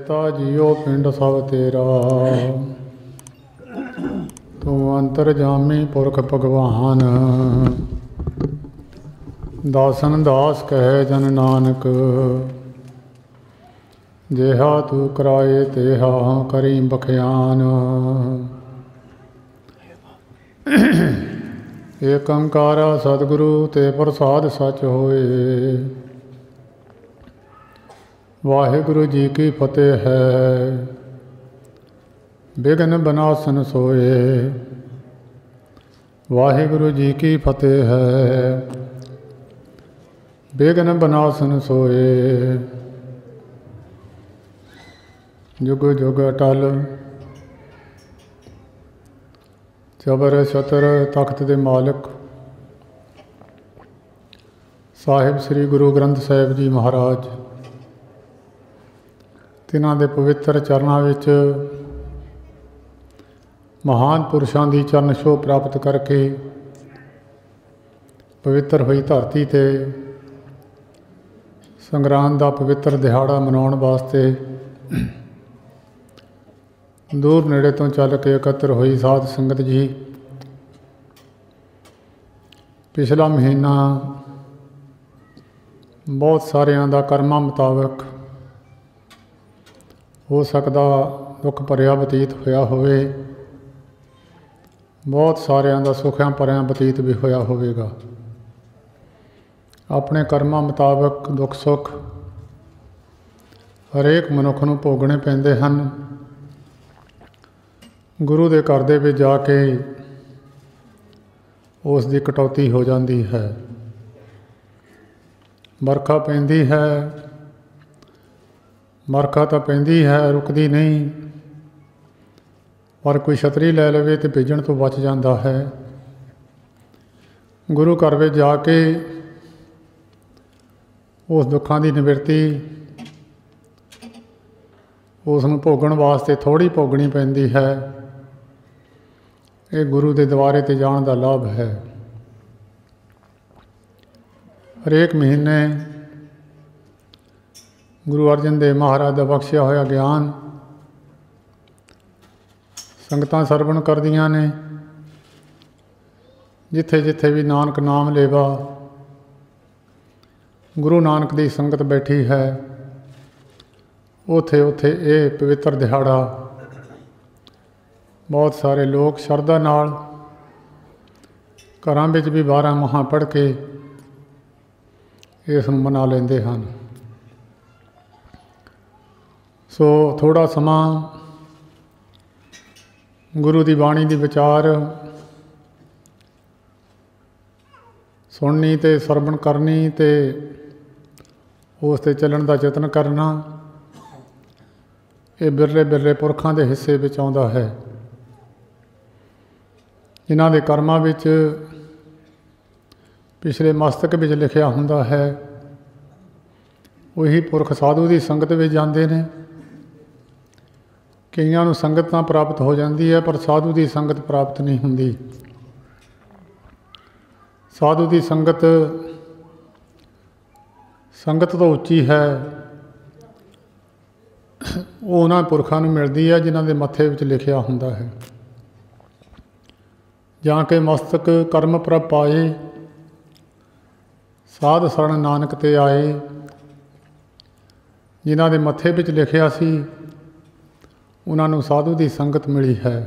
देता जियो पिंड सब तेरा, तू अंतरजामी पुरख भगवान। दासन दास कहे जन नानक, जेहा तू कराए तेहा करी बख्यान। एक अंकारा सतगुरु ते प्रसाद सच होए, वाहिगुरु जी की फतेह है, विघ्न बनासन सोए। वाहिगुरु जी की फतेह है, विघ्न बनासन सोए। जुग जुग अटल चबर छतर तख्त दे मालिक साहिब श्री गुरु ग्रंथ साहिब जी महाराज, तिन्हां दे पवित्र चरनां विच महान पुरुषां दी चरण छोह प्राप्त करके पवित्र हुई धरती ते संगरांद दा पवित्र दिहाड़ा मनाउण वास्ते दूर नेड़े तो चल के एकत्र हुई साध संगत जी। पिछला महीना बहुत सारियां दा कर्मां मुताबक हो सकदा दुख भरिया बतीत होया होवे, बहुत सारियां दा सुखियां भरिया बतीत भी होया होवेगा। अपने कर्मां मुताबक दुख सुख हरेक मनुख नूं भोगणे पैंदे हन। गुरु दे घर दे विच जाके उस दी कटौती हो जाती है। बरखा पैंदी है, बरखा तो पैंदी है रुकदी नहीं, पर कोई छतरी लै लवे तो भिजण तो बच जाता है। गुरु घर विच जाके उस दुखां दी निवृत्ति उसनूं भोगण वास्ते थोड़ी भोगनी पैंदी है। ये गुरु के द्वारे ते जाण दा लाभ है। हरेक महीने गुरु अर्जन देव महाराज का बख्शिया होया ज्ञान संगतां सरवण करदियां ने। जिथे जिथे भी नानक नाम लेवा गुरु नानक की संगत बैठी है, उथे उथे ये पवित्र दिहाड़ा बहुत सारे लोग शरधा नाल घरां विच भी 12 महा पढ़ के इस मना लेंदे हन। सो थोड़ा समा गुरु की बाणी की विचार सुननी ते सरवण करनी ते उस ते चलण का यतन करना, ये बिरले बिरले पुरखां दे हिस्से विच आउंदा है। जिन्हां दे कर्मां विच पिछले मस्तक विच लिखिया हुंदा है, वही पुरख साधु की संगत विच जांदे ने। कईयां नूं संगत तां प्राप्त हो जाती है, पर साधु की संगत प्राप्त नहीं हुंदी। साधु की संगत संगत तो उच्ची है, वो उन्हां पुरखां नूं मिलदी है जिन्हां दे मत्थे विच लिखिया हुंदा है। जां के मस्तक कर्म प्रभ पाए, साध शरण नानक ते आए। जिन्हां दे मत्थे विच लिखिया सी उन्हां नूं साधु की संगत मिली है।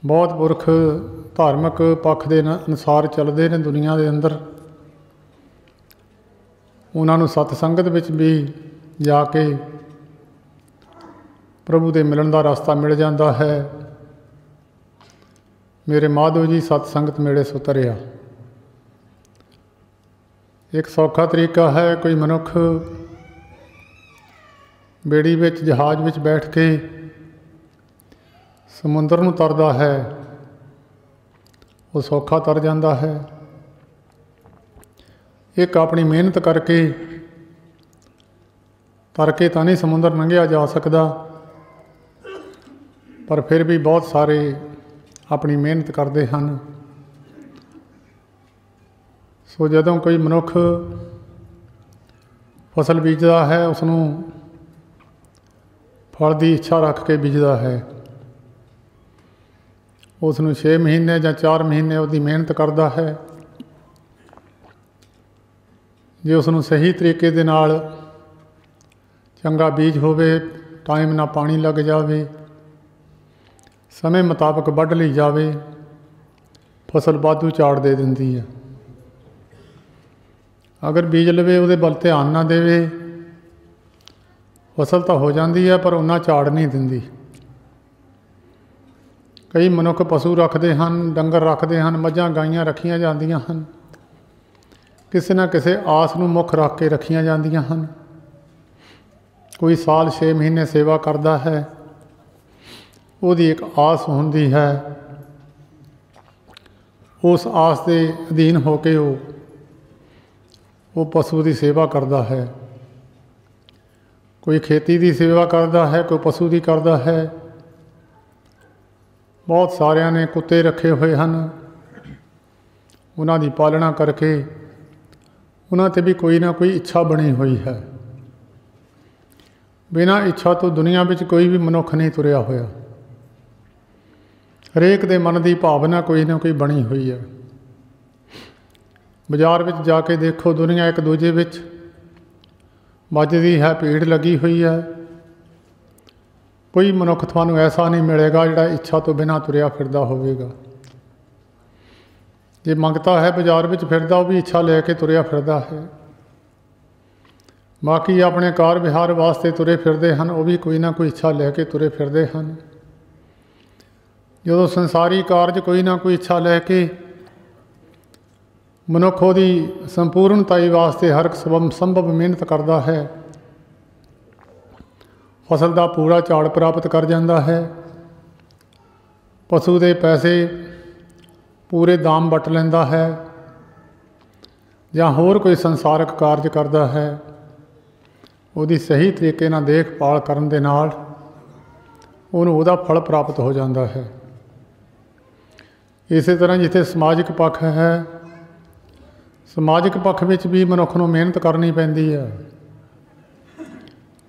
बहुत पुरख धार्मिक पक्ष के अनुसार चलते हैं दुनिया के अंदर, उन्हां नूं सतसंगत विच भी जाके प्रभु के मिलन का रास्ता मिल जाता है। मेरे माधव जी सतसंगत मेरे सुतरिया। एक सौखा तरीका है, कोई मनुख बेड़ी विच जहाज विच बैठ के समुंदर नूं तरदा है, वो सौखा तर जाता है। एक अपनी मेहनत करके तर के तो नहीं समुंदर लंघिया जा सकता, पर फिर भी बहुत सारे अपनी मेहनत करते हैं। सो जदों कोई मनुख फसल बीजदा है, उसनूं फल की इच्छा रख के बीजदा है, उसनूं 6 महीने ਜਾਂ 4 महीने उसकी मेहनत करता है। जे उसनूं सही तरीके दे नाल चंगा बीज होवे, टाइम ना पानी लग जाए, समय मुताबक वढ़ ली जाए, फसल वाधू झाड़ दे दिंदी है। अगर बीज लवे उहदे वल ध्यान ना देवे, फसल तो हो जाती है पर उन्ना झाड़ नहीं दिंदी। कई मनुख पशु रखते हैं, डंगर रखते हैं, मझां गाइयां रखियां जांदियां हन, किसी न किसी आस नूं मुख रख के रखियां जांदियां हन। कोई साल 6 महीने सेवा करता है, उसकी एक आस होंदी है, उस आस के अधीन होके वो पशु की सेवा करता है। कोई खेती की सेवा करता है, कोई पशु की करता है। बहुत सारिਆਂ ने कुत्ते रखे हुए हैं, उन्हां दी पालना करके उन्हां ते भी कोई ना कोई इच्छा बनी हुई है। बिना इच्छा तो दुनिया में कोई भी मनुख नहीं तुरया होया। हरेक दे मन की भावना कोई ना कोई बनी हुई है। बाजार में जाके देखो, दुनिया एक दूजे विच ਵੱਜਦੀ है, भीड़ लगी हुई है। कोई मनुख थानू ऐसा नहीं मिलेगा जिहड़ा इच्छा तो बिना तुरया फिरदा होवेगा। जे मंगता है बाजार में फिरदा, वो भी इच्छा लैके तुरया फिरदा है। बाकी अपने कार विहार वास्ते तुरे फिरदे हैं, वो भी कोई ना कोई इच्छा लैके तुरे फिरदे हैं। जो संसारी कारज कोई ना कोई इच्छा लैके मनुख उहदी संपूर्णताई वास्ते हर संभव मेहनत करता है, फसल का पूरा झाड़ प्राप्त कर जाता है, पशु के पैसे पूरे दाम वट लैंदा है, या होर कोई संसारक कारज करता है, उसकी सही तरीके नाल देखभाल करन दे नाल उहनूं उहदा फल प्राप्त हो जाता है। इस तरह जिथे समाजिक पक्ष है, समाजिक पक्ष में भी मनुख नूं मेहनत करनी पैंदी है।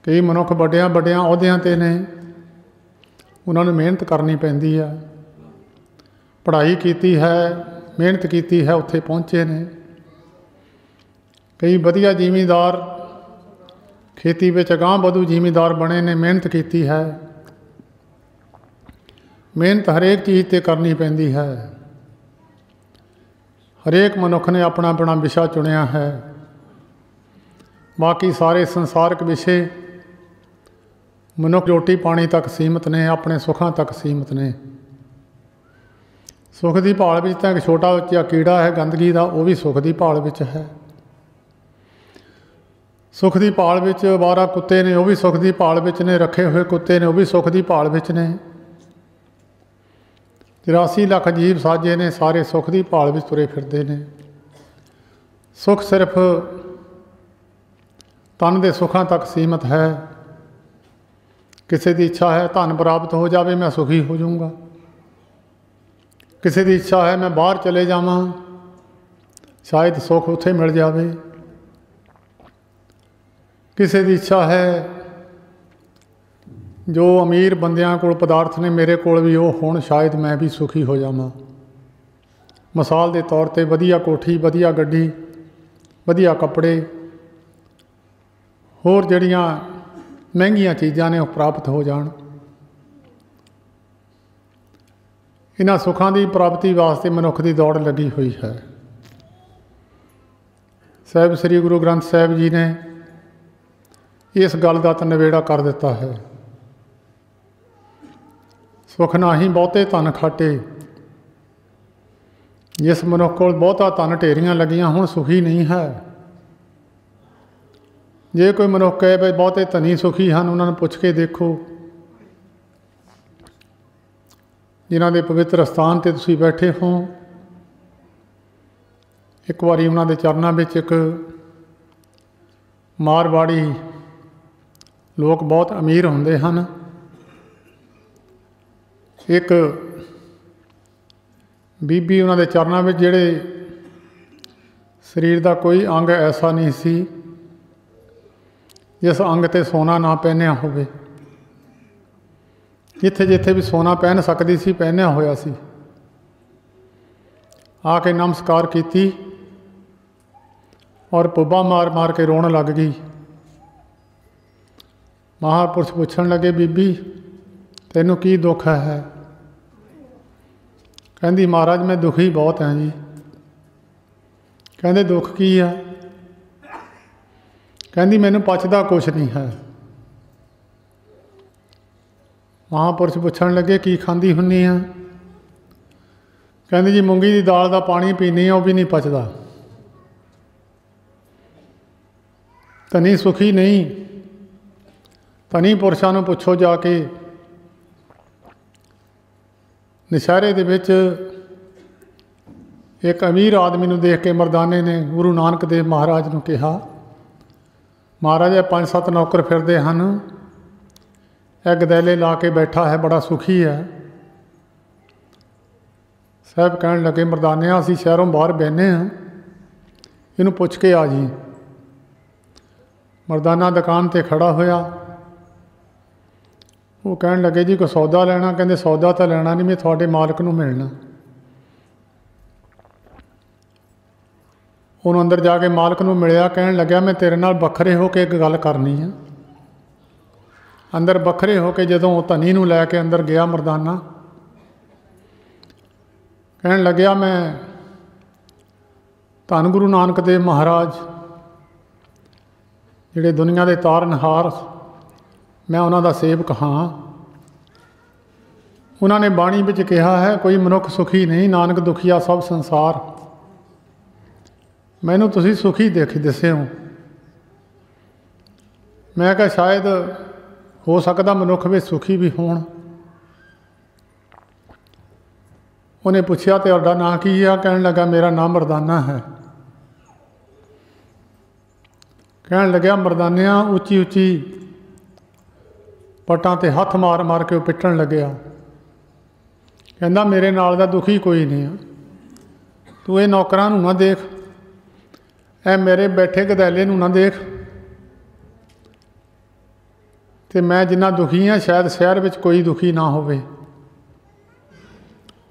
कई मनुख वड्डियां वड्डियां अहुदियां ते ने, उन्होंने मेहनत करनी पैंदी है, पढ़ाई की है, मेहनत की है, उत्थे पहुँचे ने। कई वधिया जिमीदार खेती में अगांह वधू जिमीदार बने ने, मेहनत की है। मेहनत हरेक चीज़ ते करनी पैंदी है। हरेक मनुख ने अपना अपना विशा चुनिया है। बाकी सारे संसारक विषे मनुख रोटी पानी तक सीमित ने, अपने सुखां तक सीमित ने। सुख की भाल विच तां एक छोटा जिहा कीड़ा है गंदगी का, वो भी सुख की भाल विच है। सुख की भाल विच 12 कुत्ते ने, वो भी सुख की भाल विच ने, रखे हुए कुत्ते ने, वो भी सुख की भाल विच ने। 84 लाख जीव साजे ने, सारे सुख की भाल विच तुरे फिरदे ने। सुख सिर्फ तन के सुखां तक सीमित है। किसी की इच्छा है धन प्राप्त हो जाए, मैं सुखी हो जाऊँगा। किसी की इच्छा है मैं बाहर चले जावां, शायद सुख उत्थे मिल जाए। किसी की इच्छा है जो अमीर बंदियां कोल पदार्थ ने, मेरे कोल भी वो होण, शायद मैं भी सुखी हो जावां। मिसाल के तौर पर वधिया कोठी, वधिया गड्डी, वधिया कपड़े, होर जड़ियाँ महंगिया चीज़ां ने वो प्राप्त हो जाण। इन्हां सुखां की प्राप्ति वास्ते मनुख की दौड़ लगी हुई है। साहिब श्री गुरु ग्रंथ साहिब जी ने इस गल का तो नवेड़ा कर दिता है। सुख ना ही बहुते धन खाटे। जिस मनुख को बहुता धन ढेरियां लगियां होण, सुखी नहीं है। जे कोई मनुख कहे भाई बहुते धनी सुखी हैं, उन्होंने पुछ के देखो, जिन्हों के पवित्र स्थान पर तुसीं बैठे हो, एक बारी उन्होंने चरणों में एक मारवाड़ी लोग बहुत अमीर होंदे हैं, एक बीबी उन्होंने चरणों में जिहड़े शरीर का कोई अंग ऐसा नहीं सी जिस अंग ते सोना ना पहनिया होवे। जिथे जिथे भी सोना पहन सकती सी पहनिया होया सी। आके नमस्कार की और पुब्बा मार मार के रोन लग गई। महापुरुष पूछण लगे, बीबी तैनू की दुख है? कहंदी महाराज मैं दुखी बहुत हाँ जी। कहंदे दुख की है? कहंदी मैनू पचदा कुछ नहीं है। महापुरुष पूछण लगे की खांदी हुन्नी है? कहंदी जी मूंगी की दाल का पानी पीनी वह भी नहीं पचदा। धनी सुखी नहीं, धनी पुरुषों नूं पुछो जाके नशहरे दे विच एक अमीर आदमी नूं देख के मरदाने ने गुरु नानक देव महाराज नूं कहा, महाराज 5-7 नौकर फिरदे हन, यह गदैले ला के बैठा है, बड़ा सुखी है। साहब कहण लगे, मरदाने असीं शहरों बाहर बहने हाँ, इनू पुछ के आ जी। मरदाना दुकान ते खड़ा होया, वो कहण लगे जी कोई सौदा लेना? कहंदे सौदा तो लेना नहीं, मैं थोड़े मालक नूं मिलना। उन्होंने अंदर जाके मालक नूं मिलिया, कहण लग्या मैं तेरे नाल बखरे होके एक गल करनी है। अंदर बखरे होके जदों धनी नूं लैके अंदर गया मरदाना, कहण लग्या मैं धन गुरु नानक देव महाराज जिहड़े दुनिया के तारनहार, मैं उन्हां दा सेवक हाँ। उन्होंने बाणी विच कहा है, कोई मनुख सुखी नहीं, नानक दुखिया सब संसार। मैनू तुसी सुखी दसे हो। मैं कहा शायद हो सकता मनुख भी सुखी भी होण। उन्हें पूछया तुहाडा नाम की है? कहण लगा मेरा नाम मरदाना है। कहण लग्या मरदानिया उची उची पटां ते हथ मार मार के पिटण लग्या। कहंदा मेरे नाल दा दुखी कोई नहीं है, तू ये नौकरां नूं ना देख, ए मेरे बैठे गदैले नूं ना देख, ते मैं जिन्ना दुखी हाँ शायद शहर विच कोई दुखी ना होवे।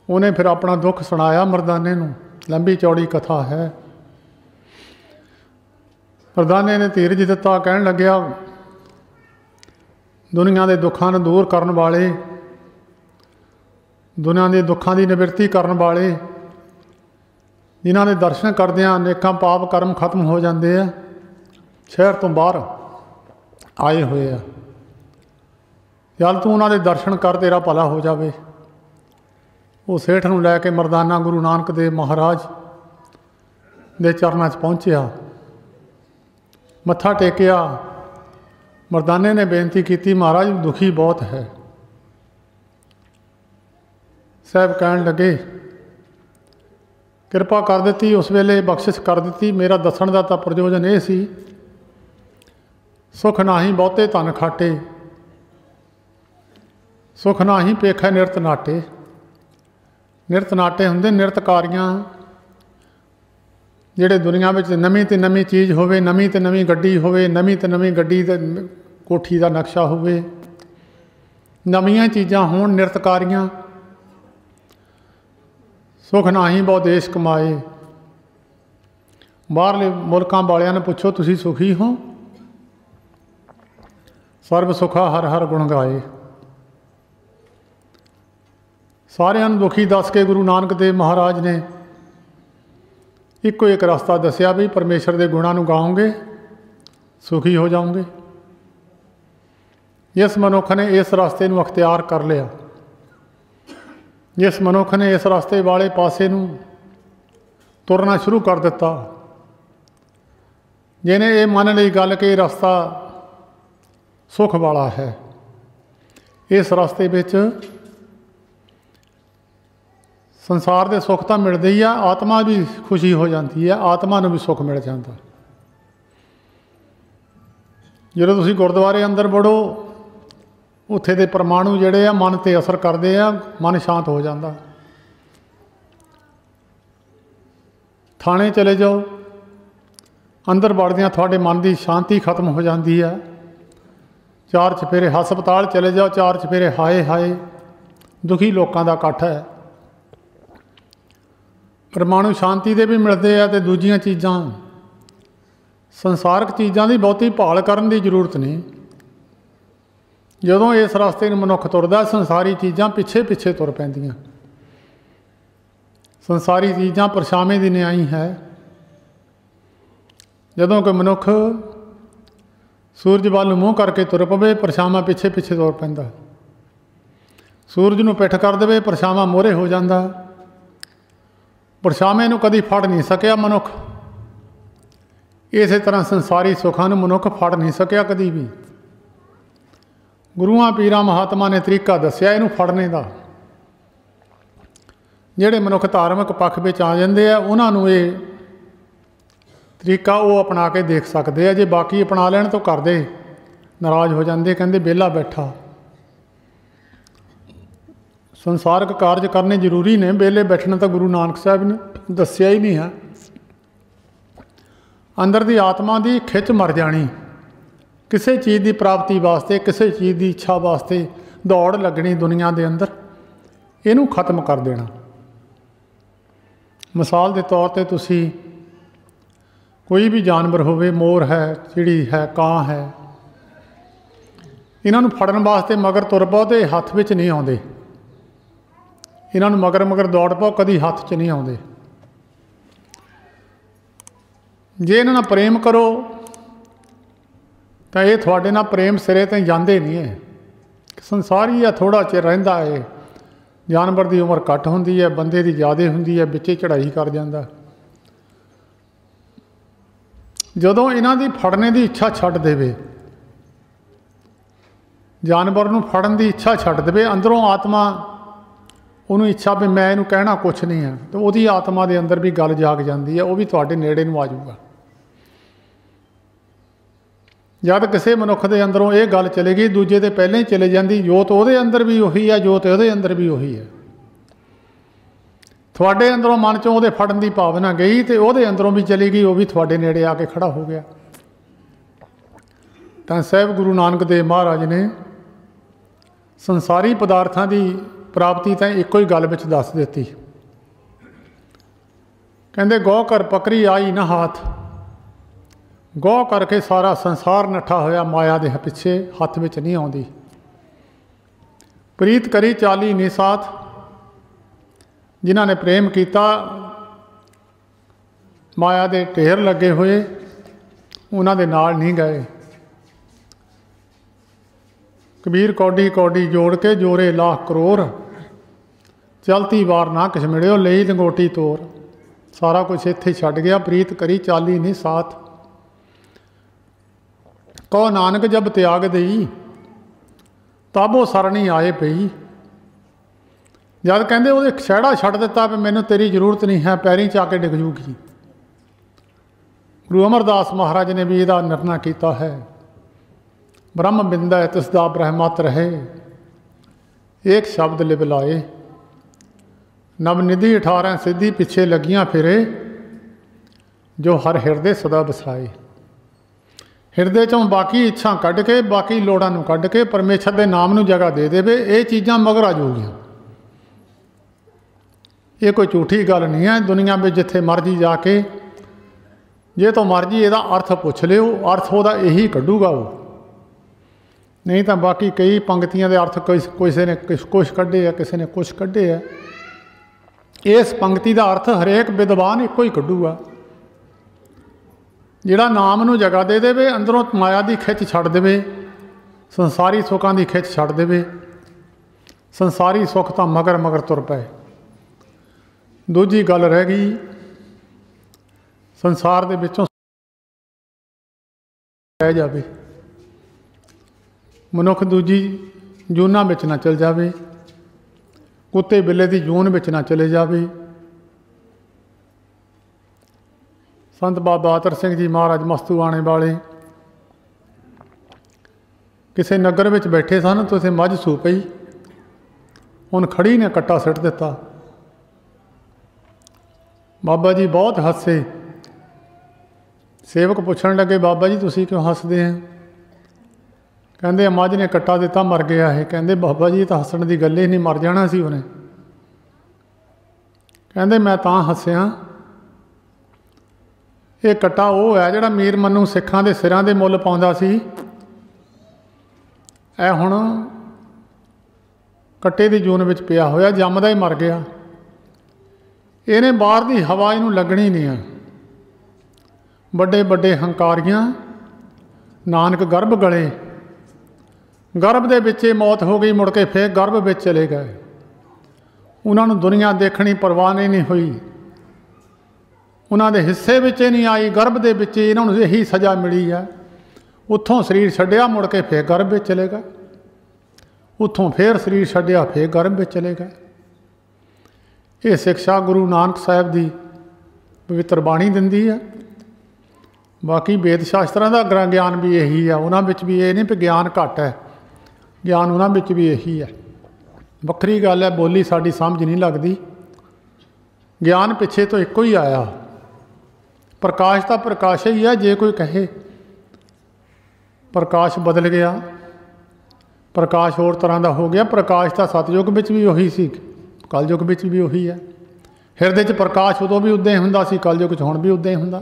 उन्हें फिर अपना दुख सुनाया मरदाने नूं, लंबी चौड़ी कथा है। मरदाने ने धीरज दिता, कहण लग्या दुनिया के दुखों को दूर करने वाले, दुनिया के दुखों की निवृत्ति करने वाले, जिन्हों के दर्शन करदियां अनेकों पाप कर्म खत्म हो जाते हैं, शहर तो बाहर आए हुए हैं। चल तू उन्होंने दर्शन कर, तेरा भला हो जाए। वो सेठ नूं लैके मरदाना गुरु नानक देव महाराज दे चरणों च पहुँचया, मत्था टेकिया। मरदाने ने बेनती की, महाराज दुखी बहुत है। साहब कहण लगे कृपा कर दी, उस वेले बख्शिश कर दी। मेरा दसण का तो प्रयोजन ये सी, सुख ना ही बहुते धन खाटे, सुख ना ही पेखै निरत नाटे। निरत नाटे हुंदे निरतकारियां, जिहड़े दुनिया में नवीं तो नवीं चीज़ होवे, नवीं तो नवीं गड्डी होवे, नवीं तो नवीं गड्डी ते कोठी का नक्शा होवे, नवीं चीज़ां होण निरतकारियां। सुख ना ही बहु देश कमाए। बाहरले मुल्कां वालियां ने पुछो तुसी सुखी हो? सर्व सुखा हर हर गुण गाए। सारियां नूं दुखी दस के गुरु नानक देव महाराज ने इको एक रास्ता दसिया भी परमेश्वर के गुणों नूं गाओगे सुखी हो जाओगे। जिस मनुख ने इस रास्ते नूं अख्तियार कर लिया, जिस मनुख ने इस रास्ते वाले पासे नूं तुरना शुरू कर दिता, जिन्हें ये मन ली गल कि रास्ता सुख वाला है, इस रास्ते विच संसार के सुख तो मिलते ही है, आत्मा भी खुशी हो जाती है, आत्मा नूं भी सुख मिल जाता। जो तुसी गुरुद्वारे अंदर वड़ो, उत्थे दे परमाणु जिहड़े आ मन ते असर करते हैं, मन शांत हो जाता। थाने चले जाओ, अंदर वड़दियां थोड़े मन की शांति खत्म हो जाती है, चार चफेरे हस्पताल चले जाओ, चार चफेरे हाए हाए दुखी लोगों का इकट्ठ है। परमाणु शांति दे भी मिलते हैं तो दूजियां चीज़ां संसारक चीज़ों की बहुती भाल करने की जरूरत नहीं। जदों इस रास्ते में मनुख तुरदा संसारी चीज़ां पिछे पिछे तुर पैंदियां। संसारी चीज़ां परछावें की न्याई है। जदों कोई मनुख सूरज वाल मूँह करके तुर पवे परछावां पिछे पिछे तुर पैंदा। सूरज नूं पिठ कर देवे परछावां मोहरे हो जाता। परछावें नूं कदी फड़ नहीं सकिया मनुख। इस तरह संसारी सुखां नूं मनुख फड़ नहीं सकिया कदी भी। गुरुआं पीरां महात्मा ने तरीका दस्या इनू फड़ने का। जिहड़े मनुख धार्मिक पक्ष में आ जाते हैं उन्होंने ये तरीका वो अपना के देख सकते हैं। जे बाकी अपना लैन तो करते नाराज़ हो जाते, कहते बेला बैठा। संसारक कारज करने जरूरी ने, बेले बैठना तो गुरु नानक साहब ने दस्या ही नहीं है। अंदर की आत्मा की खिच मर जानी, किसी चीज़ की प्राप्ति वास्ते किसी चीज़ की इच्छा वास्ते दौड़ लगनी दुनिया के अंदर, इनू खत्म कर देना। मिसाल के तौर पर तुसी कोई भी जानवर होवे, मोर है, चिड़ी है, कां है, इन्हों फड़न वास्ते मगर तुर पाओ तो हथ में नहीं आते। इन्हों मगर मगर दौड़ पाओ कभी हथ च नहीं आते। जे इन्हों प्रेम करो तो ये थोड़े ना प्रेम सिरे तो जाते नहीं है। संसार ही है, थोड़ा चिर रहिंदा है। जानवर की उम्र घट होंदी है, बंदे की ज़्यादा होंदी है, बिचे चढ़ाई कर जाता। जदों इन्हां दी फड़ने की इच्छा छड्ड देवे, जानवर नूं फड़न की इच्छा छड्ड देवे, अंदरों आत्मा उन्होंने इच्छा भी मैं इनू कहना कुछ नहीं है, तो वही आत्मा के अंदर भी गल जाग जाती है, वह भी तुहाडे नेड़े नूं आ जाऊगा। जब किसी मनुख के अंदरों ये गल चलेगी, दूजे तो पहले ही चले जाती, जोत उहदे अंदर भी उही है, जोत उहदे अंदर भी उही है। थोड़े अंदरों मन चों उहदे फड़न की भावना गई तो उहदे अंदरों भी चली गई, वह भी थोड़े नेड़े आके खड़ा हो गया। तो साहब गुरु नानक देव महाराज ने संसारी पदार्थों की प्राप्ति तो एको ही गल विच दस देती। कहते गौ कर पकड़ी आई ना हाथ, गौ करके सारा संसार नठा होया माया दे पिछे, हथ विच नहीं आउंदी। प्रीत करी चाली नी साथ, जिन्होंने प्रेम किया माया दे ढेर लगे हुए उन्हां दे नाल नहीं गए। कबीर कौडी कौडी जोड़ के जोरे लाख करोड़, चलती वार ना किश मिलियो लई लंगोटी तोर। सारा कुछ इत्थे छड्ड गया, प्रीत करी चाली नहीं साथ। कहो नानक जब त्याग दई, तब वो सरनी आए पई। जद कहते वो खैड़ा छड्ड दिता भी मैनू तेरी जरूरत नहीं है, पैरों च आके डिग जूगी। गुरु अमरदास महाराज ने भी यदा निर्णय किया है, ब्रह्म बिंदा है तिसदा ब्रह्मत रहे, एक शब्द लिव लाए। नवनिधि 18 सिद्धि पिछे लगियां फिरे, जो हर हिरदे सदा बसाए। हिरदे चों बाकी इच्छा कढ़ के, बाकी लोड़ां नूं कढ़ के परमेश्वर के नाम नूं जगह दे देवे, ये चीज़ां मगर आ जाऊगियां। ये कोई झूठी गल नहीं है। दुनिया में जिथे मर्जी जाके जे तो मर्जी यदा अर्थ पुछ लियो, अर्थ वह यही कढ़ूगा वो, नहीं तो बाकी कई पंक्तियां के अर्थ किसी ने कुछ कढ़े है, किसी ने कुछ कढ़े है। इस पंक्ति का अर्थ हरेक विद्वान एको ही कढ़ूगा। जिहड़ा नाम नूं जगह दे देवे, अंदरों माया की खिच छड्ड देवे, संसारी सुखों की खिच छड्ड देवे, संसारी सुख तो मगर मगर तुर पए। दूजी गल रह गई संसार दे विचों रह जावे, मनुख दूजी जूना विच ना चल जावे, कुत्ते बिल्ले की जून विच ना चले जावे। संत बाबा अतर सिंह जी महाराज मस्तू आने वाले किसी नगर में बैठे सन, तो उसे मझ सू पई, उन खड़ी ने कट्टा सिट दिता। बाबा जी बहुत हसे। सेवक पूछण लगे, बाबा जी तुसी क्यों हसदे हैं? कहते मझ ने कट्टा दिता मर गया है। कहते बाबा जी तो हसण की गल ही नहीं, मर जाना सी उन्हें। कहते मैं तां हसिया, ये कट्टा वो है जिहड़ा मीर मन्नू सिखां दे सिरां दे मुੱਲ पाउंदा सी। ऐ हुण कट्टे की जून विच पिया होया, जमदा ही मर गया। इहने बाहर की हवा इनू लगनी नहीं है। बड़े बड़े हंकारियां नानक गर्भ गले, गर्भ दे विच मौत हो गई, मुड़ के फिर गर्भ विच चले गए। उन्होंने दुनिया देखनी परवाह नहीं हुई, उन्होंने हिस्से विच नहीं आई, गर्भ दे विच इन्होंने यही सज़ा मिली है। उत्थों शरीर छड्डिया, मुड़ के फिर गर्भ विच चले गए, उत्थों फिर शरीर छड्डिया, फिर गर्भ विच चले गए। ये शिक्षा गुरु नानक साहब की पवित्र बाणी दिंदी है। बाकी वेद शास्त्रां का ज्ञान भी यही है, उन्होंने भी ये नहीं भी ज्ञान घट है, ज्ञान उन्होंने भी यही है। वक्री गल है, बोली साड़ी समझ नहीं लगती। ज्ञान पिछे तो एको ही आया, प्रकाश तो प्रकाश ही है। जे कोई कहे प्रकाश बदल गया, प्रकाश होर तरह का हो गया, प्रकाश तो सतयुग में भी उही सी, कलयुग में भी उही है। हिरदे च प्रकाश उदों भी उद्दां ही हुंदा सी, कलयुग च हुण भी उद्दां ही हुंदा।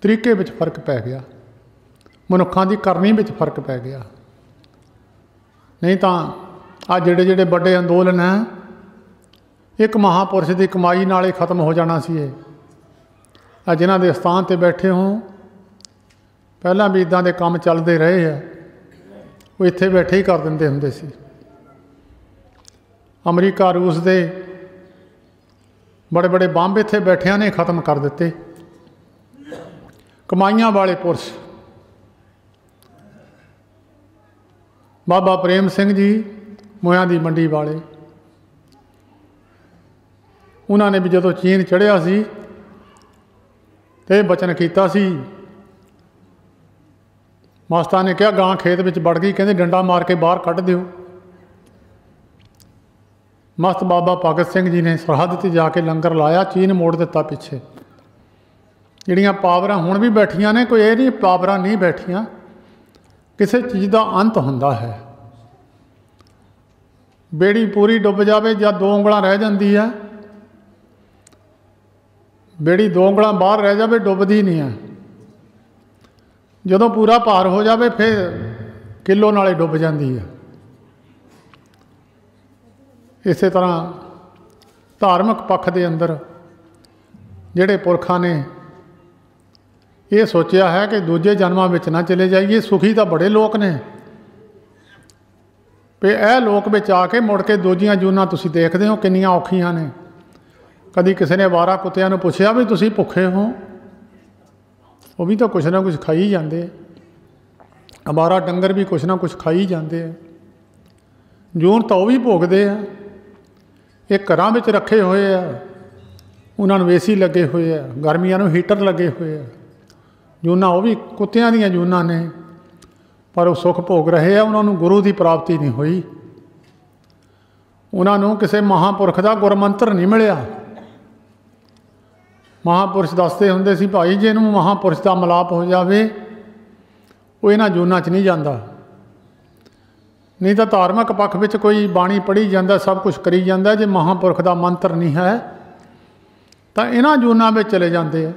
तरीके में फर्क पै गया, मनुखों की करनी में फर्क पै गया। नहीं तो आ जिहड़े जिहड़े बड़े अंदोलन है, एक महापुरुष की कमाई नाल ही खत्म हो जाना सी। ये जिन्हां दे स्थान ते बैठे हो, पहलां भी इदां दे काम चलते रहे है, वो इत्थे बैठे ही कर दिंदे हुंदे सी। अमरीका रूस दे बड़े बड़े बंब इत्थे बैठिया ने खत्म कर दिते। कमाइयां वाले पुरुष बाबा प्रेम सिंह जी मोयां दी मंडी वाले, उन्होंने भी जदों चीन चढ़िया सी तो यह बचन किया सी। मास्टर ने कहा गां खेत में वड़ गई, कहते डंडा मार के बाहर कढ़ दिओ। मस्त बाबा भगत सिंह जी ने सरहद ते जाके लंगर लाया, चीन मोड़ दिता पिछे। जिहड़ियां पावरां हुण भी बैठियां ने, कोई ये नहीं पावरां नहीं बैठियां, किसी चीज़ का अंत हुंदा है। बेड़ी पूरी डुब जाए या 2 ਉਂਗਲਾਂ रह जाती है, बेड़ी 2 ਉਂਗਲਾਂ बाहर रह जाए डुबदी नहीं है। जदों पूरा भार हो जाए फिर किलो नाले डुब जाती है। इस तरह धार्मिक पक्ष के अंदर जिहड़े पुरखां ने ये सोचा है कि दूजे जन्मां विच ना चले जाइए। सुखी तो बड़े लोग ने, पे यह लोक में आके मुड़ के दूजियां जूनां तुसीं देखदे हो किन्नियां औखियां ने। कदी किसी ने अवारा कुत्तियां नूं पुछया भी तुसीं भुखे हो, वो भी तो कुछ ना कुछ खाई जाते। अवारा डंगर भी कुछ ना कुछ खाई जाते हैं। जून तो वह भी भोगते हैं। ये घरां विच रखे हुए है, उन्होंने एसी लगे हुए है, गर्मियां नूं हीटर लगे हुए है। जूना वो भी कुत्तियां दीयां जूनां ने, पर वो सुख भोग रहे हैं। उन्होंने गुरु की प्राप्ति नहीं हुई, उन्होंने किसी महापुरख का गुरमंत्र नहीं मिलिया। महापुरुष दसते हुंदे सी भाई जे नूं महापुरुष का मिलाप हो जाए वो इन्हां जूनां च नहीं जाता। नहीं तो धार्मिक पक्ष में कोई बाणी पढ़ी जाता, सब कुछ करी जाता, जे महापुरख का मंत्र नहीं है तो इन्हां जूनां में चले जाते हैं।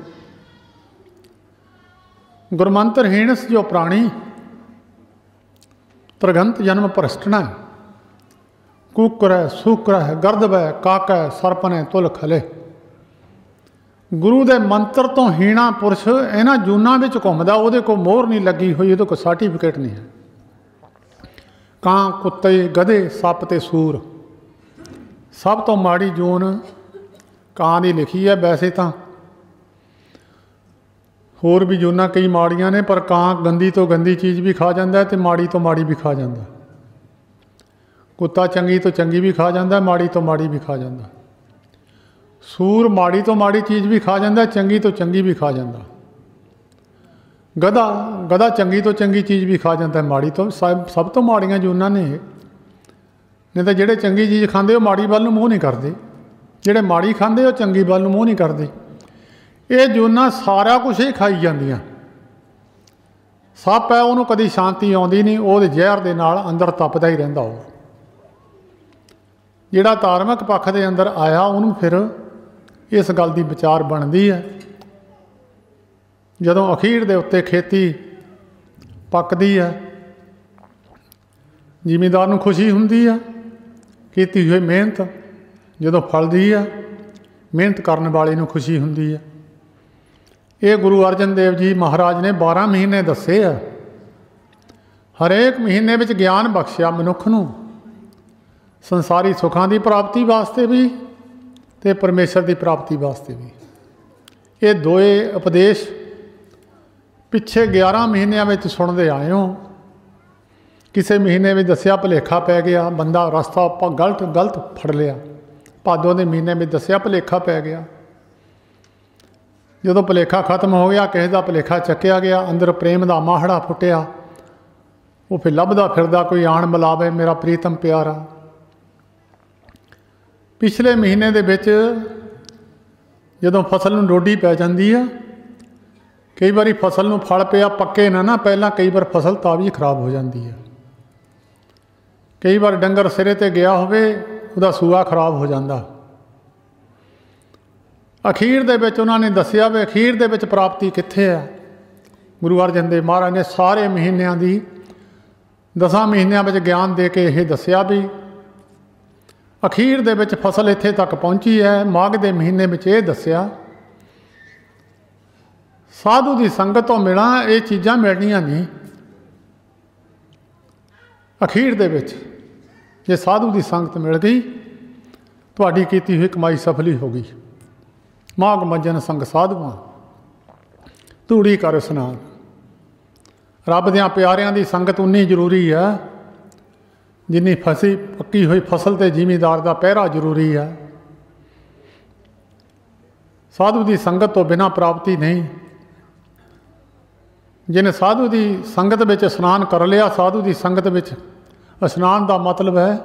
गुरमंत्रहीणस जो प्राणी त्रिगंत जन्म भ्रष्टना, कुकर है, सूकर है, गर्दब है, काक है, सरपन है, तुल खले। गुरु के मंत्र तो हीणा पुरुष इन्हां जूनां विच घुमदा, उहदे कोल मोहर नहीं लगी हुई, उहदे कोल सर्टिफिकेट नहीं है। कां, कुत्ते, गधे, सप ते सूर, सब तो माड़ी जून कां दी लिखी है। वैसे तो होर भी जूनां कई माड़ियां ने, पर कां गंदी तो गंदी चीज़ भी खा जाता है तो माड़ी तो माड़ी भी खा जाता। कुत्ता चंगी तो चंगी भी खा जाता, माड़ी तो माड़ी भी खा जाता। सूर माड़ी तो माड़ी चीज़ भी खा जाता, चंगी तो चंगी भी खा जाता। गधा गधा चंगी तो चंगी चीज़ भी खा जाता है, माड़ी तो सब तो माड़ियां जूनां ने। नहीं तो जिहड़े चंगी चीज़ खांदे वो माड़ी वाल नूं मूँह नहीं करते, जिहड़े माड़ी खांदे वो चंगी वाल नूं मूँह नहीं करते। ये जूनां सारा कुछ ही खाई जांदियां, ਸੱਪ ਹੈ ਉਹਨੂੰ ਕਦੀ ਸ਼ਾਂਤੀ ਆਉਂਦੀ ਨਹੀਂ, ਉਹਦੇ ਜ਼ਹਿਰ ਦੇ ਨਾਲ ਅੰਦਰ ਤਪਦਾ ਹੀ ਰਹਿੰਦਾ। ਉਹ ਜਿਹੜਾ ਧਾਰਮਿਕ ਪੱਖ ਦੇ ਅੰਦਰ ਆਇਆ ਉਹਨੂੰ ਫਿਰ ਇਸ ਗੱਲ ਦੀ ਵਿਚਾਰ ਬਣਦੀ ਹੈ। ਜਦੋਂ ਅਖੀਰ ਦੇ ਉੱਤੇ ਖੇਤੀ ਪੱਕਦੀ ਹੈ, ਜ਼ਿਮੀਂਦਾਰ ਨੂੰ ਖੁਸ਼ੀ ਹੁੰਦੀ ਆ, ਕੀਤੀ ਹੋਈ ਮਿਹਨਤ ਜਦੋਂ ਫਲਦੀ ਆ, ਮਿਹਨਤ ਕਰਨ ਵਾਲੇ ਨੂੰ ਖੁਸ਼ੀ ਹੁੰਦੀ ਆ। ਇਹ ਗੁਰੂ ਅਰਜਨ ਦੇਵ ਜੀ ਮਹਾਰਾਜ ਨੇ 12 ਮਹੀਨੇ ਦੱਸੇ ਆ। ਹਰੇਕ ਮਹੀਨੇ ਵਿੱਚ ਗਿਆਨ ਬਖਸ਼ਿਆ ਮਨੁੱਖ ਨੂੰ, ਸੰਸਾਰੀ ਸੁੱਖਾਂ ਦੀ ਪ੍ਰਾਪਤੀ ਵਾਸਤੇ ਵੀ ਅਤੇ ਪਰਮੇਸ਼ਰ ਦੀ ਪ੍ਰਾਪਤੀ ਵਾਸਤੇ ਵੀ। ਇਹ ਦੋਏ ਉਪਦੇਸ਼ ਪਿੱਛੇ 11 ਮਹੀਨਿਆਂ ਵਿੱਚ ਸੁਣਦੇ ਆਏ ਹੋ। ਕਿਸੇ ਮਹੀਨੇ ਵਿੱਚ ਦੱਸਿਆ ਭੁਲੇਖਾ ਪੈ ਗਿਆ, ਬੰਦਾ ਰਸਤਾ ਆਪਾਂ ਗਲਤ ਫੜ ਲਿਆ। ਭਾਦੋਂ ਦੇ ਮਹੀਨੇ ਵਿੱਚ ਦੱਸਿਆ ਭੁਲੇਖਾ ਪੈ ਗਿਆ। ਜਦੋਂ ਭੁਲੇਖਾ ਖਤਮ ਹੋ ਗਿਆ, ਕਿਸੇ ਦਾ ਭੁਲੇਖਾ ਚੱਕਿਆ ਗਿਆ, ਅੰਦਰ ਪ੍ਰੇਮ ਦਾ ਮਾਹੜਾ ਫੁੱਟਿਆ, ਉਹ ਫਿਰ ਲੱਭਦਾ ਫਿਰਦਾ ਕੋਈ ਆਣ ਮਿਲਾਵੇ ਮੇਰਾ ਪ੍ਰੀਤਮ ਪਿਆਰਾ। ਪਿਛਲੇ ਮਹੀਨੇ ਦੇ ਵਿੱਚ ਜਦੋਂ ਫਸਲ ਨੂੰ ਡੋਡੀ ਪੈ ਜਾਂਦੀ ਆ, ਕਈ ਵਾਰੀ ਫਸਲ ਨੂੰ ਫਲ ਪਿਆ ਪੱਕੇ ਨਾ ਪਹਿਲਾਂ, ਕਈ ਵਾਰ ਫਸਲ ਤਾਂ ਵੀ ਖਰਾਬ ਹੋ ਜਾਂਦੀ ਹੈ। ਕਈ ਵਾਰ ਡੰਗਰ ਸਿਰੇ 'ਤੇ ਗਿਆ ਹੋਵੇ, ਉਹਦਾ ਸੂਆ ਖਰਾਬ ਹੋ ਜਾਂਦਾ। ਅਖੀਰ ਦੇ ਵਿੱਚ ਉਹਨਾਂ ਨੇ ਦੱਸਿਆ ਵੀ ਅਖੀਰ ਦੇ ਵਿੱਚ ਪ੍ਰਾਪਤੀ ਕਿੱਥੇ ਆ। ਗੁਰੂ ਅਰਜਨ ਦੇਵ ਮਹਾਰਾਜ ਨੇ ਸਾਰੇ ਮਹੀਨਿਆਂ ਦੀ 10 ਮਹੀਨਿਆਂ ਵਿੱਚ ਗਿਆਨ ਦੇ ਕੇ ਇਹ ਦੱਸਿਆ ਵੀ ਅਖੀਰ ਦੇ ਵਿੱਚ ਫਸਲ ਇੱਥੇ ਤੱਕ ਪਹੁੰਚੀ ਹੈ। ਮਾਘ ਦੇ ਮਹੀਨੇ ਵਿੱਚ ਇਹ ਦੱਸਿਆ ਸਾਧੂ ਦੀ ਸੰਗਤ ਤੋਂ ਮਿਲਾਂ, ਇਹ ਚੀਜ਼ਾਂ ਮਿਲਣੀਆਂ ਨਹੀਂ। ਅਖੀਰ ਦੇ ਵਿੱਚ ਜੇ ਸਾਧੂ ਦੀ ਸੰਗਤ ਮਿਲ ਗਈ, ਤੁਹਾਡੀ ਕੀਤੀ ਹੋਈ ਕਮਾਈ ਸਫਲੀ ਹੋ ਗਈ। ਮਾਘ ਮੱਜਨ ਸੰਗ ਸਾਧੂਆਂ ਧੂੜੀ ਕਰ ਇਸ਼ਨਾਨ। ਰੱਬ ਦਿਆਂ ਪਿਆਰਿਆਂ ਦੀ ਸੰਗਤ ਉਨੀ ਜ਼ਰੂਰੀ ਆ ਜਿੰਨੀ ਪੱਕੀ ਹੋਈ ਫਸਲ ਤੇ ਜ਼ਿਮੀਂਦਾਰ ਦਾ ਪਹਿਰਾ ਜ਼ਰੂਰੀ ਆ। ਸਾਧੂ ਦੀ ਸੰਗਤ ਤੋਂ ਬਿਨਾਂ ਪ੍ਰਾਪਤੀ ਨਹੀਂ। ਜਿਹਨੇ ਸਾਧੂ ਦੀ ਸੰਗਤ ਵਿੱਚ ਇਸ਼ਨਾਨ ਕਰ ਲਿਆ, ਸਾਧੂ ਦੀ ਸੰਗਤ ਵਿੱਚ ਇਸ਼ਨਾਨ ਦਾ ਮਤਲਬ ਹੈ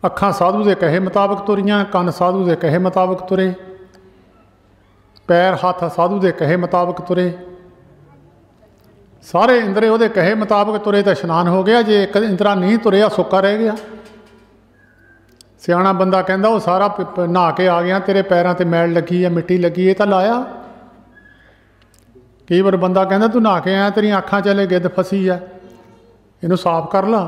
ਅੱਖਾਂ ਸਾਧੂ ਦੇ ਕਹੇ ਮੁਤਾਬਕ ਤੁਰੀਆਂ, ਕੰਨ ਸਾਧੂ ਦੇ ਕਹੇ ਮੁਤਾਬਕ ਤੁਰੇ, ਪੈਰ ਹੱਥ ਸਾਧੂ ਦੇ ਕਹੇ ਮੁਤਾਬਕ ਤੁਰੇ, ਸਾਰੇ ਇੰਦਰੇ ਉਹਦੇ ਕਹੇ ਮੁਤਾਬਕ ਤੁਰੇ ਤਾਂ ਇਸ਼ਨਾਨ ਹੋ ਗਿਆ। ਜੇ ਇੱਕ ਇੰਦਰਾ ਨਹੀਂ ਤੁਰਿਆ, ਸੁੱਕਾ ਰਹਿ ਗਿਆ। ਸਿਆਣਾ ਬੰਦਾ ਕਹਿੰਦਾ ਉਹ ਸਾਰਾ ਨਹਾ ਕੇ ਆ ਗਿਆ, ਤੇਰੇ ਪੈਰਾਂ 'ਤੇ ਮੈਲ ਲੱਗੀ ਹੈ, ਮਿੱਟੀ ਲੱਗੀ, ਇਹ ਤਾਂ ਲਾਇਆ। ਕਈ ਵਾਰ ਬੰਦਾ ਕਹਿੰਦਾ ਤੂੰ ਨਹਾ ਕੇ ਆਇਆ, ਤੇਰੀਆਂ ਅੱਖਾਂ 'ਚ ਗਿੱਧ ਫਸੀ ਆ, ਇਹਨੂੰ ਸਾਫ਼ ਕਰ ਲਾ।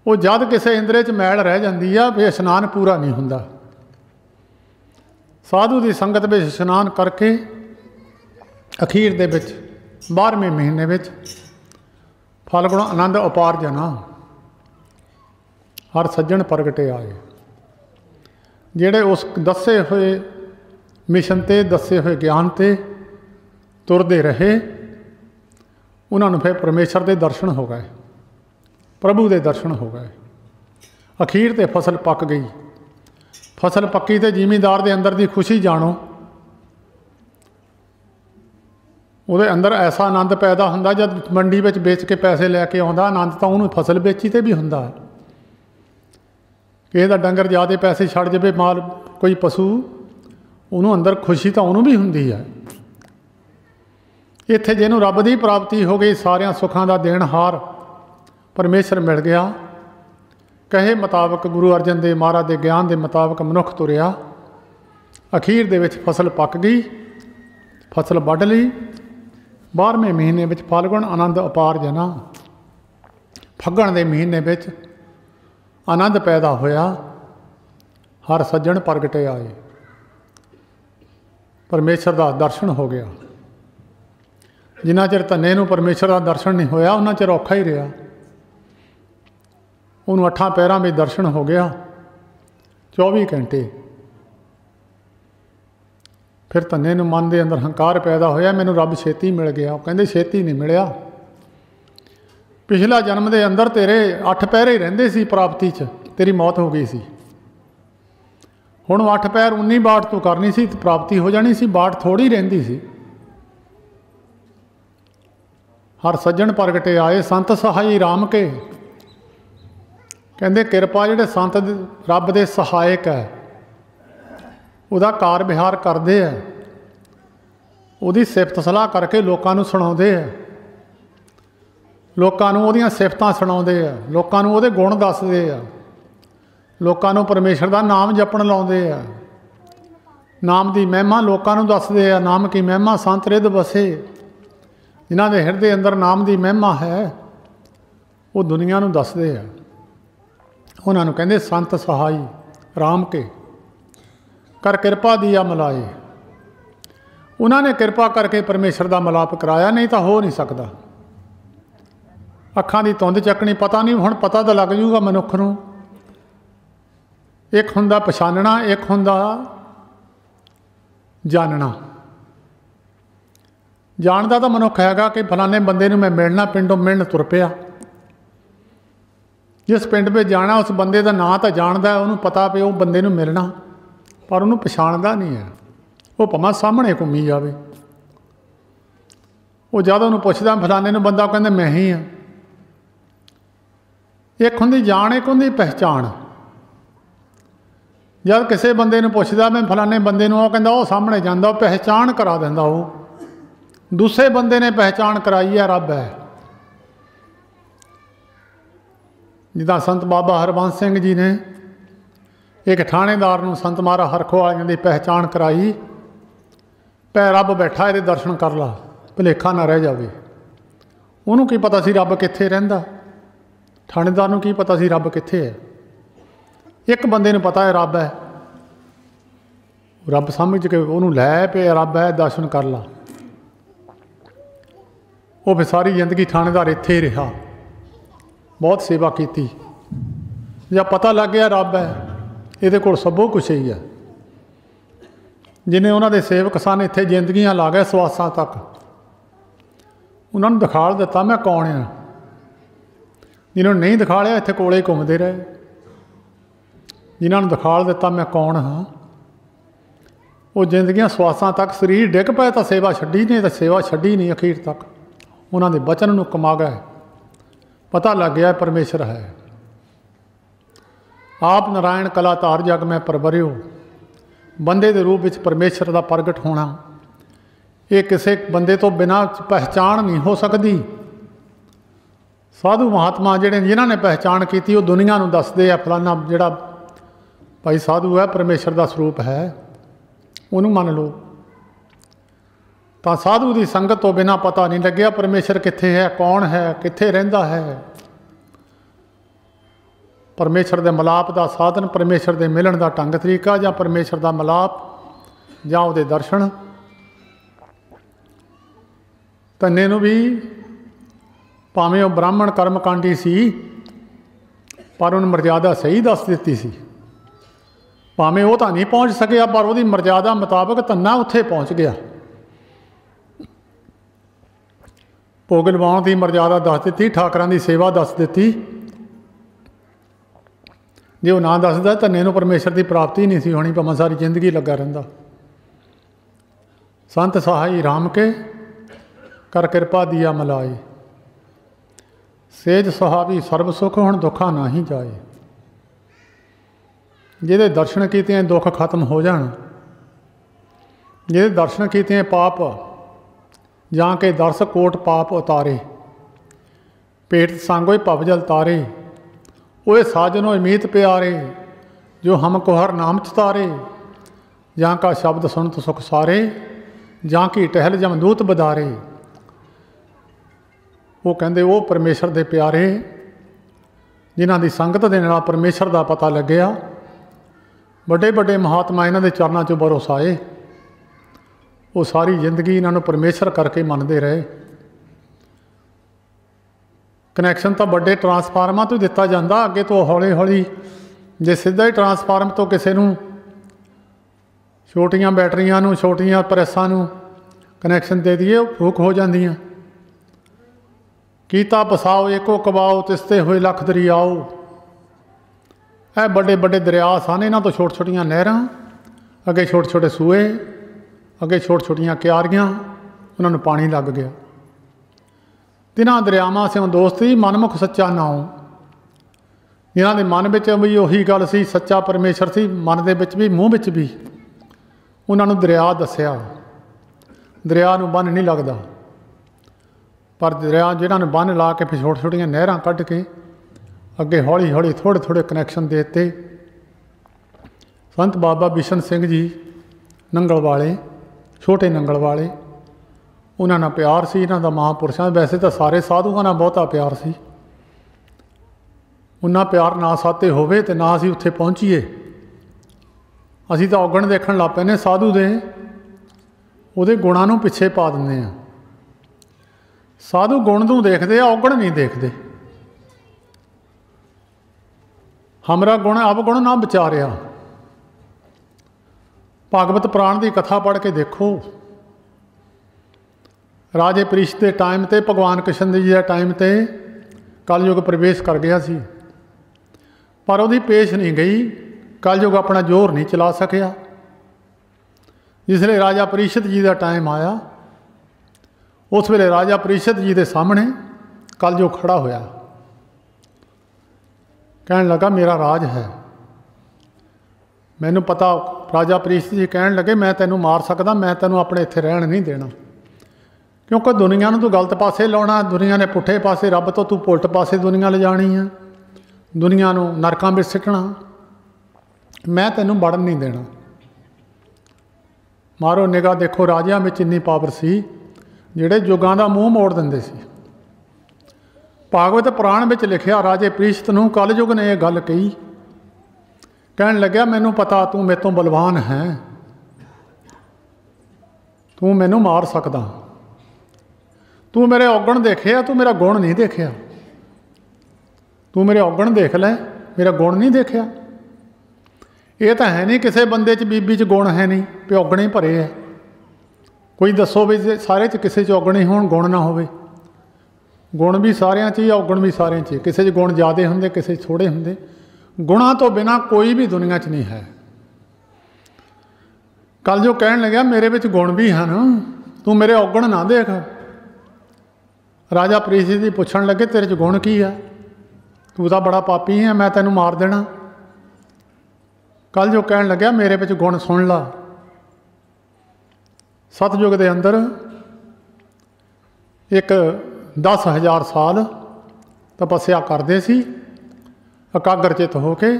ਉਹ ਜਦ ਕਿਸੇ ਇੰਦਰੇ 'ਚ ਮੈਲ ਰਹਿ ਜਾਂਦੀ ਆ, ਫਿਰ ਇਸ਼ਨਾਨ ਪੂਰਾ ਨਹੀਂ ਹੁੰਦਾ। ਸਾਧੂ ਦੀ ਸੰਗਤ ਵਿੱਚ ਇਸ਼ਨਾਨ ਕਰਕੇ ਅਖੀਰ ਦੇ ਵਿੱਚ 12ਵੇਂ ਮਹੀਨੇ ਵਿੱਚ ਫਲਗੁਣ ਆਨੰਦ ਉਪਾਰ ਜਨਾ ਹਰ ਸੱਜਣ ਪ੍ਰਗਟੇ ਆਏ। ਜਿਹੜੇ ਉਸ ਦੱਸੇ ਹੋਏ ਮਿਸ਼ਨ 'ਤੇ, ਦੱਸੇ ਹੋਏ ਗਿਆਨ 'ਤੇ ਤੁਰਦੇ ਰਹੇ, ਉਹਨਾਂ ਨੂੰ ਫਿਰ ਪਰਮੇਸ਼ਰ ਦੇ ਦਰਸ਼ਨ ਹੋ ਗਏ, ਪ੍ਰਭੂ ਦੇ ਦਰਸ਼ਨ ਹੋ ਗਏ। ਅਖੀਰ 'ਤੇ ਫਸਲ ਪੱਕ ਗਈ। ਫਸਲ ਪੱਕੀ ਤੇ ਜ਼ਿਮੀਂਦਾਰ ਦੇ ਅੰਦਰ ਦੀ ਖੁਸ਼ੀ ਜਾਣੋ। ਉਹਦੇ ਅੰਦਰ ਐਸਾ ਆਨੰਦ ਪੈਦਾ ਹੁੰਦਾ, ਜਦ ਮੰਡੀ ਵਿੱਚ ਵੇਚ ਕੇ ਪੈਸੇ ਲੈ ਕੇ ਆਉਂਦਾ, ਆਨੰਦ ਤਾਂ ਉਹਨੂੰ ਫਸਲ ਵੇਚੀ 'ਤੇ ਵੀ ਹੁੰਦਾ। ਕਿਸੇ ਦਾ ਡੰਗਰ ਜ਼ਿਆਦਾ ਪੈਸੇ ਛੱਡ ਜਾਵੇ, ਮਾਲ ਕੋਈ ਪਸ਼ੂ, ਉਹਨੂੰ ਅੰਦਰ ਖੁਸ਼ੀ ਤਾਂ ਉਹਨੂੰ ਵੀ ਹੁੰਦੀ ਹੈ। ਇੱਥੇ ਜਿਹਨੂੰ ਰੱਬ ਦੀ ਪ੍ਰਾਪਤੀ ਹੋ ਗਈ, ਸਾਰਿਆਂ ਸੁੱਖਾਂ ਦਾ ਦੇਣਹਾਰ ਪਰਮੇਸ਼ਰ ਮਿਲ ਗਿਆ, ਕਹੇ ਮੁਤਾਬਕ ਗੁਰੂ ਅਰਜਨ ਦੇਵ ਮਹਾਰਾਜ ਦੇ ਗਿਆਨ ਦੇ ਮੁਤਾਬਕ ਮਨੁੱਖ ਤੁਰਿਆ। ਅਖੀਰ ਦੇ ਵਿੱਚ ਫਸਲ ਪੱਕ ਗਈ, ਫਸਲ ਵੱਢ ਲਈ। 12ਵੇਂ ਮਹੀਨੇ ਵਿੱਚ ਫਲਗੁਣ ਆਨੰਦ ਅਪਾਰ ਜਨਾ, ਫੱਗਣ ਦੇ ਮਹੀਨੇ ਵਿੱਚ ਆਨੰਦ ਪੈਦਾ ਹੋਇਆ। ਹਰ ਸੱਜਣ ਪ੍ਰਗਟੇ ਆਏ, ਪਰਮੇਸ਼ਰ ਦਾ ਦਰਸ਼ਨ ਹੋ ਗਿਆ। ਜਿੰਨਾ ਚਿਰ ਧੰਨੇ ਨੂੰ ਪਰਮੇਸ਼ਰ ਦਾ ਦਰਸ਼ਨ ਨਹੀਂ ਹੋਇਆ, ਉਹਨਾਂ ਚਿਰ ਔਖਾ ਹੀ ਰਿਹਾ। ਉਹਨੂੰ 8 ਪਹਿਰਾਂ ਵਿੱਚ ਦਰਸ਼ਨ ਹੋ ਗਿਆ, 24 ਘੰਟੇ। ਫਿਰ ਧੰਨੇ ਨੂੰ ਮਨ ਦੇ ਅੰਦਰ ਹੰਕਾਰ ਪੈਦਾ ਹੋਇਆ, ਮੈਨੂੰ ਰੱਬ ਛੇਤੀ ਮਿਲ ਗਿਆ। ਉਹ ਕਹਿੰਦੇ ਛੇਤੀ ਨਹੀਂ ਮਿਲਿਆ। ਪਿਛਲਾ ਜਨਮ ਦੇ ਅੰਦਰ ਤੇਰੇ 8 ਪਹਿਰੇ ਹੀ ਰਹਿੰਦੇ ਸੀ, ਪ੍ਰਾਪਤੀ 'ਚ ਤੇਰੀ ਮੌਤ ਹੋ ਗਈ ਸੀ। ਹੁਣ 8 ਪਹਿਰ 19 ਬਾਟ ਤੂੰ ਕਰਨੀ ਸੀ, ਪ੍ਰਾਪਤੀ ਹੋ ਜਾਣੀ ਸੀ, ਬਾਟ ਥੋੜ੍ਹੀ ਰਹਿੰਦੀ ਸੀ। ਹਰ ਸੱਜਣ ਪ੍ਰਗਟੇ ਆਏ, ਸੰਤ ਸਹਾਈ ਰਾਮ ਕੇ। ਕਹਿੰਦੇ ਕਿਰਪਾ ਜਿਹੜੇ ਸੰਤ ਰੱਬ ਦੇ ਸਹਾਇਕ ਹੈ, ਉਹਦਾ ਕਾਰ ਵਿਹਾਰ ਕਰਦੇ ਆ, ਉਹਦੀ ਸਿਫਤ ਸਲਾਹ ਕਰਕੇ ਲੋਕਾਂ ਨੂੰ ਸੁਣਾਉਂਦੇ ਆ, ਲੋਕਾਂ ਨੂੰ ਉਹਦੀਆਂ ਸਿਫਤਾਂ ਸੁਣਾਉਂਦੇ ਆ, ਲੋਕਾਂ ਨੂੰ ਉਹਦੇ ਗੁਣ ਦੱਸਦੇ ਆ, ਲੋਕਾਂ ਨੂੰ ਪਰਮੇਸ਼ਰ ਦਾ ਨਾਮ ਜਪਣ ਲਾਉਂਦੇ ਆ, ਨਾਮ ਦੀ ਮਹਿਮਾ ਲੋਕਾਂ ਨੂੰ ਦੱਸਦੇ ਆ। ਨਾਮ ਕੀ ਮਹਿਮਾ ਸੰਤ ਰਿੱਧ ਵਸੇ, ਜਿਨ੍ਹਾਂ ਦੇ ਹਿਰਦੇ ਅੰਦਰ ਨਾਮ ਦੀ ਮਹਿਮਾ ਹੈ ਉਹ ਦੁਨੀਆ ਨੂੰ ਦੱਸਦੇ ਆ। ਉਹਨਾਂ ਨੂੰ ਕਹਿੰਦੇ ਸੰਤ ਸਹਾਈ ਰਾਮ ਕੇ ਕਰ ਕਿਰਪਾ ਦੀਆ ਮਲਾਏ। ਉਹਨਾਂ ਨੇ ਕਿਰਪਾ ਕਰਕੇ ਪਰਮੇਸ਼ਰ ਦਾ ਮਿਲਾਪ ਕਰਾਇਆ, ਨਹੀਂ ਤਾਂ ਹੋ ਨਹੀਂ ਸਕਦਾ। ਅੱਖਾਂ ਦੀ ਧੁੰਦ ਚੱਕਣੀ, ਪਤਾ ਨਹੀਂ, ਹੁਣ ਪਤਾ ਤਾਂ ਲੱਗ ਜੂਗਾ ਮਨੁੱਖ ਨੂੰ। ਇੱਕ ਹੁੰਦਾ ਪਛਾਨਣਾ, ਇੱਕ ਹੁੰਦਾ ਜਾਣਨਾ। ਜਾਣਦਾ ਤਾਂ ਮਨੁੱਖ ਹੈਗਾ ਕਿ ਫਲਾਣੇ ਬੰਦੇ ਨੂੰ ਮੈਂ ਮਿਲਣਾ, ਪਿੰਡੋਂ ਮਿਲਣ ਤੁਰ ਪਿਆ। ਜਿਸ ਪਿੰਡ ਵਿੱਚ ਜਾਣਾ ਉਸ ਬੰਦੇ ਦਾ ਨਾਂ ਤਾਂ ਜਾਣਦਾ, ਉਹਨੂੰ ਪਤਾ ਵੀ ਉਹ ਬੰਦੇ ਨੂੰ ਮਿਲਣਾ, ਪਰ ਉਹਨੂੰ ਪਛਾਣਦਾ ਨਹੀਂ ਹੈ। ਉਹ ਭਾਵੇਂ ਸਾਹਮਣੇ ਘੁੰਮੀ ਜਾਵੇ। ਉਹ ਜਦ ਉਹਨੂੰ ਪੁੱਛਦਾ ਫਲਾਣੇ ਨੂੰ ਬੰਦਾ, ਕਹਿੰਦਾ ਮੈਂ ਹੀ ਹਾਂ। ਇੱਕ ਹੁੰਦੀ ਜਾਣ, ਇੱਕ ਹੁੰਦੀ ਪਹਿਚਾਣ। ਜਦ ਕਿਸੇ ਬੰਦੇ ਨੂੰ ਪੁੱਛਦਾ ਮੈਂ ਫਲਾਣੇ ਬੰਦੇ ਨੂੰ, ਉਹ ਕਹਿੰਦਾ ਉਹ ਸਾਹਮਣੇ ਜਾਂਦਾ, ਉਹ ਪਹਿਚਾਣ ਕਰਾ ਦਿੰਦਾ। ਉਹ ਦੂਸਰੇ ਬੰਦੇ ਨੇ ਪਹਿਚਾਣ ਕਰਾਈ ਹੈ, ਰੱਬ ਹੈ। ਜਿੱਦਾਂ ਸੰਤ ਬਾਬਾ ਹਰਬੰਸ ਸਿੰਘ ਜੀ ਨੇ ਇੱਕ ਥਾਣੇਦਾਰ ਨੂੰ ਸੰਤ ਮਹਾਰਾ ਹਰਖੋ ਵਾਲਿਆਂ ਦੀ ਪਹਿਚਾਣ ਕਰਾਈ, ਪੈ ਰੱਬ ਬੈਠਾ, ਇਹਦੇ ਦਰਸ਼ਨ ਕਰ ਲਾ, ਭੁਲੇਖਾ ਨਾ ਰਹਿ ਜਾਵੇ। ਉਹਨੂੰ ਕੀ ਪਤਾ ਸੀ ਰੱਬ ਕਿੱਥੇ ਰਹਿੰਦਾ, ਥਾਣੇਦਾਰ ਨੂੰ ਕੀ ਪਤਾ ਸੀ ਰੱਬ ਕਿੱਥੇ ਹੈ। ਇੱਕ ਬੰਦੇ ਨੂੰ ਪਤਾ ਹੈ ਰੱਬ ਹੈ, ਰੱਬ ਸਮਝ ਕੇ ਉਹਨੂੰ ਲੈ ਪਿਆ, ਰੱਬ ਹੈ, ਦਰਸ਼ਨ ਕਰ ਲਾ। ਉਹ ਫਿਰ ਸਾਰੀ ਜ਼ਿੰਦਗੀ ਥਾਣੇਦਾਰ ਇੱਥੇ ਹੀ ਰਿਹਾ, ਬਹੁਤ ਸੇਵਾ ਕੀਤੀ। ਜਾਂ ਪਤਾ ਲੱਗ ਗਿਆ ਰੱਬ ਹੈ, ਇਹਦੇ ਕੋਲ ਸਭੋ ਕੁਛ ਹੀ ਹੈ। ਜਿਹਨੇ ਉਹਨਾਂ ਦੇ ਸੇਵਕ ਸਨ, ਇੱਥੇ ਜ਼ਿੰਦਗੀਆਂ ਲਾ ਗਏ ਸਵਾਸਾਂ ਤੱਕ, ਉਹਨਾਂ ਨੂੰ ਦਿਖਾਲ ਦਿੱਤਾ ਮੈਂ ਕੌਣ ਹਾਂ। ਜਿਹਨਾਂ ਨੂੰ ਨਹੀਂ ਦਿਖਾਲਿਆ ਇੱਥੇ ਕੋਲੇ ਹੀ ਘੁੰਮਦੇ ਰਹੇ। ਜਿਨ੍ਹਾਂ ਨੂੰ ਦਿਖਾਲ ਦਿੱਤਾ ਮੈਂ ਕੌਣ ਹਾਂ, ਉਹ ਜ਼ਿੰਦਗੀਆਂ ਸਵਾਸਾਂ ਤੱਕ, ਸਰੀਰ ਡਿੱਗ ਪਏ ਤਾਂ ਸੇਵਾ ਛੱਡੀ ਨਹੀਂ, ਤਾਂ ਸੇਵਾ ਛੱਡੀ ਨਹੀਂ ਅਖੀਰ ਤੱਕ। ਉਹਨਾਂ ਦੇ ਬਚਨ ਨੂੰ ਕਮਾ ਗਏ, ਪਤਾ ਲੱਗ ਗਿਆ ਪਰਮੇਸ਼ਰ ਹੈ। ਆਪ ਨਾਰਾਇਣ ਕਲਾ ਧਾਰ ਜਗ ਮੈਂ ਪਰਵਰਿਓ। ਬੰਦੇ ਦੇ ਰੂਪ ਵਿੱਚ ਪਰਮੇਸ਼ਰ ਦਾ ਪ੍ਰਗਟ ਹੋਣਾ, ਇਹ ਕਿਸੇ ਬੰਦੇ ਤੋਂ ਬਿਨਾਂ ਪਹਿਚਾਣ ਨਹੀਂ ਹੋ ਸਕਦੀ। ਸਾਧੂ ਮਹਾਤਮਾ ਜਿਹੜੇ ਜਿਨ੍ਹਾਂ ਨੇ ਪਹਿਚਾਣ ਕੀਤੀ, ਉਹ ਦੁਨੀਆ ਨੂੰ ਦੱਸਦੇ ਆ ਫਲਾਨਾ ਜਿਹੜਾ ਭਾਈ ਸਾਧੂ ਹੈ ਪਰਮੇਸ਼ਰ ਦਾ ਸਰੂਪ ਹੈ, ਉਹਨੂੰ ਮੰਨ ਲਓ। ਤਾਂ ਸਾਧੂ ਦੀ ਸੰਗਤ ਤੋਂ ਬਿਨਾਂ ਪਤਾ ਨਹੀਂ ਲੱਗਿਆ ਪਰਮੇਸ਼ਰ ਕਿੱਥੇ ਹੈ, ਕੌਣ ਹੈ, ਕਿੱਥੇ ਰਹਿੰਦਾ ਹੈ। ਪਰਮੇਸ਼ਰ ਦੇ ਮਿਲਾਪ ਦਾ ਸਾਧਨ, ਪਰਮੇਸ਼ਰ ਦੇ ਮਿਲਣ ਦਾ ਢੰਗ ਤਰੀਕਾ, ਜਾਂ ਪਰਮੇਸ਼ਰ ਦਾ ਮਿਲਾਪ ਜਾਂ ਉਹਦੇ ਦਰਸ਼ਨ। ਧੰਨੇ ਨੂੰ ਵੀ ਭਾਵੇਂ ਉਹ ਬ੍ਰਾਹਮਣ ਕਰਮਕਾਂਡੀ ਸੀ, ਪਰ ਉਹਨੂੰ ਮਰਜ਼ਾਦਾ ਸਹੀ ਦੱਸ ਦਿੱਤੀ ਸੀ। ਭਾਵੇਂ ਉਹ ਤਾਂ ਨਹੀਂ ਪਹੁੰਚ ਸਕਿਆ, ਪਰ ਉਹਦੀ ਮਰਜ਼ਾਦਾ ਮੁਤਾਬਕ ਧੰਨਾ ਉੱਥੇ ਪਹੁੰਚ ਗਿਆ। ਭੋਗ ਲਵਾਉਣ ਦੀ ਮਰਜ਼ਾਦਾ ਦੱਸ ਦਿੱਤੀ, ਠਾਕਰਾਂ ਦੀ ਸੇਵਾ ਦੱਸ ਦਿੱਤੀ। ਜੇ ਉਹ ਨਾ ਦੱਸਦਾ, ਧੰਨੇ ਨੂੰ ਪਰਮੇਸ਼ਰ ਦੀ ਪ੍ਰਾਪਤੀ ਨਹੀਂ ਸੀ ਹੋਣੀ, ਭਾਵੇਂ ਸਾਰੀ ਜ਼ਿੰਦਗੀ ਲੱਗਾ ਰਹਿੰਦਾ। ਸੰਤ ਸਹਾਈ ਰਾਮ ਕੇ ਕਰ ਕਿਰਪਾ ਦੀਆ ਮਲਾਏ। ਸੇਜ ਸੁਹਾਵੀ ਸਰਬ ਸੁਖ, ਹੁਣ ਦੁੱਖਾ ਨਾ ਹੀ ਜਾਏ। ਜਿਹਦੇ ਦਰਸ਼ਨ ਕੀਤੇ ਦੁੱਖ ਖਤਮ ਹੋ ਜਾਣ, ਜਿਹਦੇ ਦਰਸ਼ਨ ਕੀਤੇ ਪਾਪ ਜਾਂ ਕੇ ਦਰਸ ਕੋਟ ਪਾਪ ਉਤਾਰੇ। ਭੇਟ ਸੰਗੋਏ ਭਵਜਲ ਤਾਰੇ, ओए साजनो मीत प्यारे, जो हमको हर नाम चितारे। जहाँ का शब्द सुनत सुख सारे, जहाँ की टहल जमदूत बदारे। वो कहते वो परमेश्वर दे प्यारे, जिन्हां दी संगत दे नाल परमेश्वर दा पता लग्या। बड़े बड़े महात्मा इन्हां दे चरनां चों बरसाए, वो सारी जिंदगी इन्हां नूं परमेश्वर करके मनते रहे। कनैक्शन तो बड़े ट्रांसफार्मर तो दिता जाता, अगे तो हौली हौली जे सीधा ही ट्रांसफार्म तो किसी नूं छोटियां बैटरियां नूं, छोटियां प्रैसां नूं कनैक्शन दे दिए, फूक हो जांदियां। कीता बसाओ एको कबाओ, तिसते हुए लख दरियाओ। ਇਹ बड़े बड़े दरिया सन, इन्हां तो छोट छोटियां नहरां, अगे छोटे छोटे सूए, अगे छोट छोटियां क्यारियां, उन्हां नूं पानी लग गया। तिन्हां दरियावां सिओं दोस्ती, मनमुख सच्चा नाओ। जिन्हां दे मन विच भी उही गल सी, सच्चा परमेश्वर सी, मन दे विच भी मूँह विच भी, उन्हां नूं दरिया दस्सिया। दरिया नूं बन नहीं लगता, पर दरिया जिन्होंने बन ला के फिर छोटी छोटियां नहरां कढ़ के अगे हौली हौली थोड़े थोड़े कनैक्शन देते। संत बाबा बिशन सिंह जी नंगल वाले, छोटे नंगल वाले, उन्होंने प्यार सी इन्हों का महापुरुषों। वैसे तो सारे साधुओं नाल बहुता प्यार सी, उन्ना प्यार ना साते होवे ते ना असीं उत्थे पहुँचीए। असीं तो औगण देखण लग पैने साधु दे, उहदे गुणां नूं पिछे पा दिंदे आ। साधु गुण नूं देखदे आ, औगण नहीं देखते। हमरा गुण अवगुण ना विचारिया। भागवत पुराण की कथा पढ़ के देखो, राजे परीक्षित के टाइम ते भगवान कृष्ण जी के टाइम ते कलयुग प्रवेश कर गया सी, पर उसकी पेश नहीं गई। कलयुग अपना जोर नहीं चला सकिया। जिसले राजा परीक्षित जी का टाइम आया, उस वेले राजा परीक्षित जी के सामने कलयुग खड़ा होया, कहन लगा मेरा राज है, मैनू पता। राजा परीक्षित जी कहन लगे मैं तेनू मार सकदा, मैं तेनू अपने इत्थे रहन नहीं देना, क्योंकि दुनिया नूं तू गलत पासे लाउणा, दुनिया ने पुठे पासे, रब तो तू पुलट पासे दुनिया ले जानी है, दुनिया नूं नरकां विच सिੱਟਣਾ, मैं तेनू वड़न नहीं देना। मारो निगाह देखो, राजियां में इन्नी पावर सी जिहड़े युगां दा मूँह मोड़ दिंदे सी। भागवत पुराण में लिखिया, राजे परीक्षित नूं कलयुग ने यह गल कही, कहन लग्या मैनू पता तू मेरे तो बलवान है, तू मैनू मार सकदा, तू मेरे औगण देखे, तू मेरा गुण नहीं देखिया। तू मेरे औगण देख लै, मेरा गुण नहीं देखिया। ये तो है नहीं किसी बंदे च बीबी च गुण है नहीं, भी औगणे भरे है। कोई दसो भी सारे च किसी च औगणे होण गुण ना होवे। गुण भी सारिਆਂ 'ਚ ही, औगण भी सारिਆਂ 'ਚ, किसी च गुण ज़्यादा होंदे, किसी च थोड़े होंदे। गुणा तो बिना कोई भी दुनिया 'ਚ नहीं है। कल जो कहन लग्या मेरे विच गुण भी हैं, तू मेरे औगण ना देख। राजा परीक्षित जी पुछण लगे तेरे च गुण की है, तू तो बड़ा पापी है, मैं तेनू मार देना। कल जो कहन लग्या मेरे विच गुण सुन ला। सतयुग के अंदर एक 10,000 साल तपस्या करते सी एकाग्रचित होके,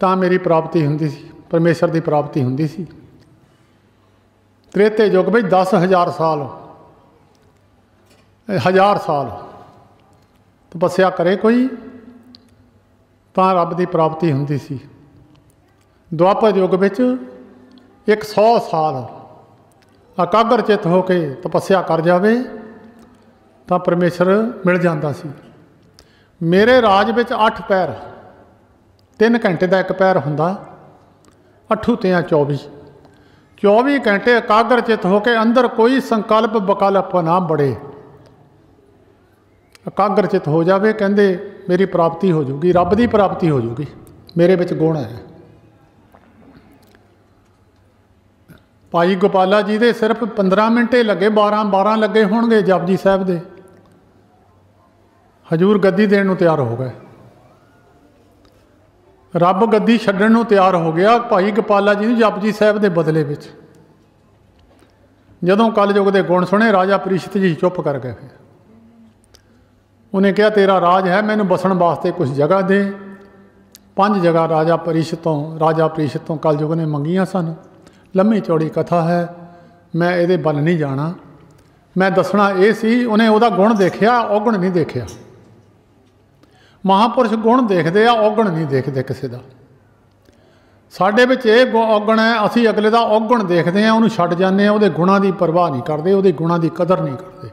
तां मेरी प्राप्ति हुंदी सी, परमेश्वर की प्राप्ति हुंदी सी। त्रेते युग में 10,000 साल, 1000 साल तपस्या करे कोई, तां रब की प्राप्ति हुंदी सी। द्वापर युग में 100 साल एकाग्रचित होके तपस्या कर जावे तो परमेश्वर मिल जाता सी। मेरे राज में 8 पैर, 3 घंटे का एक पैर हुंदा, 8 ते 24 घंटे एकाग्रचित होके अंदर कोई संकल्प विकल्प ना बड़े, एकाग्रचित हो जावे, कहंदे मेरी प्राप्ति हो जूगी, रब की प्राप्ति हो जूगी, मेरे विच गुण है। भाई गोपाला जी दे सिर्फ 15 मिनट ही लगे, 12 लगे होणगे जपजी साहब दे, हजूर गद्दी देण नूं तैयार हो गए। रब गद्दी छड्डण नूं तैयार हो गया भाई गोपाला जी नूं जपजी साहब दे बदले विच। जदों कलयुग दे गुण सुने राजा परीक्षित जी चुप कर गए। फिर उन्हें कहा तेरा राज है, मैनूं बसण वास्ते कुछ जगह दे। 5 जगह राजा परीक्षित तो कलयुग ने मंगियां सन। लम्मी चौड़ी कथा है, मैं ये बल नहीं जाना। मैं दसना ये सी, उन्हें वह गुण देखिया, औगण नहीं देखिया। महापुरुष गुण देखते आ, औगण नहीं देखते किसी का। साढ़े विच ये औगण है, असी अगले का औगण देखते हैं, उन्होंने छड्ड जाने, वो गुणों की परवाह नहीं करते, वो गुणों की कदर नहीं करते।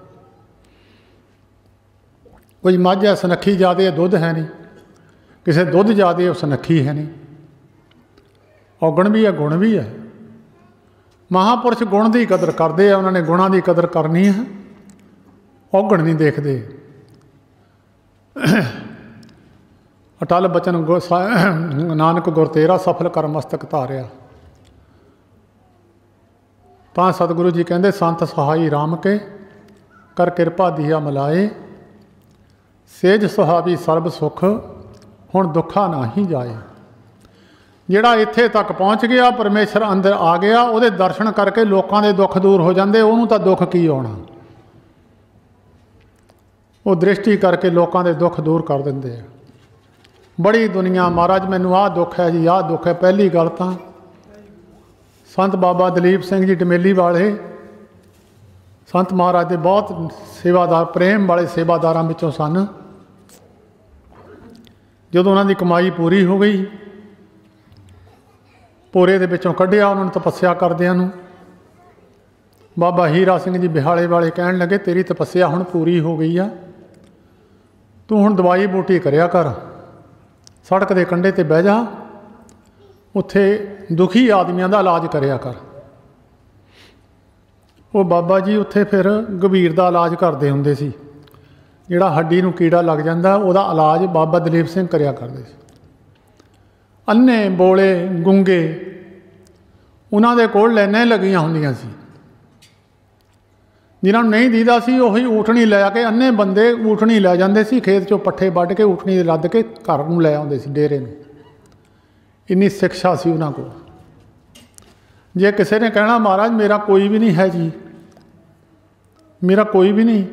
कोई मझ है सनखी ज़्यादा है, दुध है नहीं, किसी दुध ज़्यादा है, सनखी है नहीं। औगण भी है, गुण भी है। महापुरुष गुण की कदर करते हैं, उन्होंने गुणों की कदर करनी है, औगण नहीं देखते। अटल बचन नानक गुर तेरा सफल कर मस्तक धारिया। तो सतगुरु जी कहते संत सहाई राम के कर किरपा दिया मिलाए, सेज सुहावी सर्ब सुख हुण दुखा ना ही जाए। ਜਿਹੜਾ ਇੱਥੇ ਤੱਕ ਪਹੁੰਚ ਗਿਆ, ਪਰਮੇਸ਼ਰ ਅੰਦਰ ਆ ਗਿਆ, ਉਹਦੇ ਦਰਸ਼ਨ ਕਰਕੇ ਲੋਕਾਂ ਦੇ ਦੁੱਖ ਦੂਰ ਹੋ ਜਾਂਦੇ। ਉਹਨੂੰ ਤਾਂ ਦੁੱਖ ਕੀ ਆਉਣਾ, ਉਹ ਦ੍ਰਿਸ਼ਟੀ ਕਰਕੇ ਲੋਕਾਂ ਦੇ ਦੁੱਖ ਦੂਰ ਕਰ ਦਿੰਦੇ ਆ। ਬੜੀ ਦੁਨੀਆ ਮਹਾਰਾਜ ਮੈਨੂੰ ਆਹ ਦੁੱਖ ਹੈ ਜੀ, ਆਹ ਦੁੱਖ ਹੈ। ਪਹਿਲੀ ਗੱਲ ਤਾਂ ਸੰਤ ਬਾਬਾ ਦਲੀਪ ਸਿੰਘ ਜੀ ਡਮੇਲੀ ਵਾਲੇ ਸੰਤ ਮਹਾਰਾਜ ਦੇ ਬਹੁਤ ਸੇਵਾਦਾਰ, ਪ੍ਰੇਮ ਵਾਲੇ ਸੇਵਾਦਾਰਾਂ ਵਿੱਚੋਂ ਸਨ। ਜਦੋਂ ਉਹਨਾਂ ਦੀ ਕਮਾਈ ਪੂਰੀ ਹੋ ਗਈ, ਪੋਰੇ ਦੇ ਵਿੱਚੋਂ ਕੱਢਿਆ ਉਹਨਾਂ ਨੂੰ ਤਪੱਸਿਆ ਕਰਦਿਆਂ ਨੂੰ। ਬਾਬਾ ਹੀਰਾ ਸਿੰਘ ਜੀ ਬਿਹਾਲੇ ਵਾਲੇ ਕਹਿਣ ਲੱਗੇ, ਤੇਰੀ ਤਪੱਸਿਆ ਹੁਣ ਪੂਰੀ ਹੋ ਗਈ ਆ, ਤੂੰ ਹੁਣ ਦਵਾਈ ਬੂਟੀ ਕਰਿਆ ਕਰ, ਸੜਕ ਦੇ ਕੰਢੇ 'ਤੇ ਬਹਿ ਜਾ, ਉੱਥੇ ਦੁਖੀ ਆਦਮੀਆਂ ਦਾ ਇਲਾਜ ਕਰਿਆ ਕਰ। ਉਹ ਬਾਬਾ ਜੀ ਉੱਥੇ ਫਿਰ ਗੰਭੀਰ ਦਾ ਇਲਾਜ ਕਰਦੇ ਹੁੰਦੇ ਸੀ। ਜਿਹੜਾ ਹੱਡੀ ਨੂੰ ਕੀੜਾ ਲੱਗ ਜਾਂਦਾ ਉਹਦਾ ਇਲਾਜ ਬਾਬਾ ਦਲੀਪ ਸਿੰਘ ਕਰਿਆ ਕਰਦੇ ਸੀ। ਅੰਨੇ ਬੋਲੇ ਗੁੰਗੇ ਉਹਨਾਂ ਦੇ ਕੋਲ ਲਾਈਨਾਂ ਲੱਗੀਆਂ ਹੁੰਦੀਆਂ ਸੀ। ਜਿਨ੍ਹਾਂ ਨੂੰ ਨਹੀਂ ਦੀਦਾ ਸੀ ਉਹੀ ਊਠਣੀ ਲੈ ਕੇ, ਅੰਨੇ ਬੰਦੇ ਊਠਣੀ ਲੈ ਜਾਂਦੇ ਸੀ, ਖੇਤ 'ਚੋਂ ਪੱਠੇ ਵੱਢ ਕੇ ਊਠਣੀ ਲੱਦ ਕੇ ਘਰ ਨੂੰ ਲੈ ਆਉਂਦੇ ਸੀ, ਡੇਰੇ ਨੂੰ। ਇੰਨੀ ਸਿੱਖਿਆ ਸੀ ਉਹਨਾਂ ਕੋਲ। ਜੇ ਕਿਸੇ ਨੇ ਕਹਿਣਾ ਮਹਾਰਾਜ ਮੇਰਾ ਕੋਈ ਵੀ ਨਹੀਂ ਹੈ ਜੀ, ਮੇਰਾ ਕੋਈ ਵੀ ਨਹੀਂ,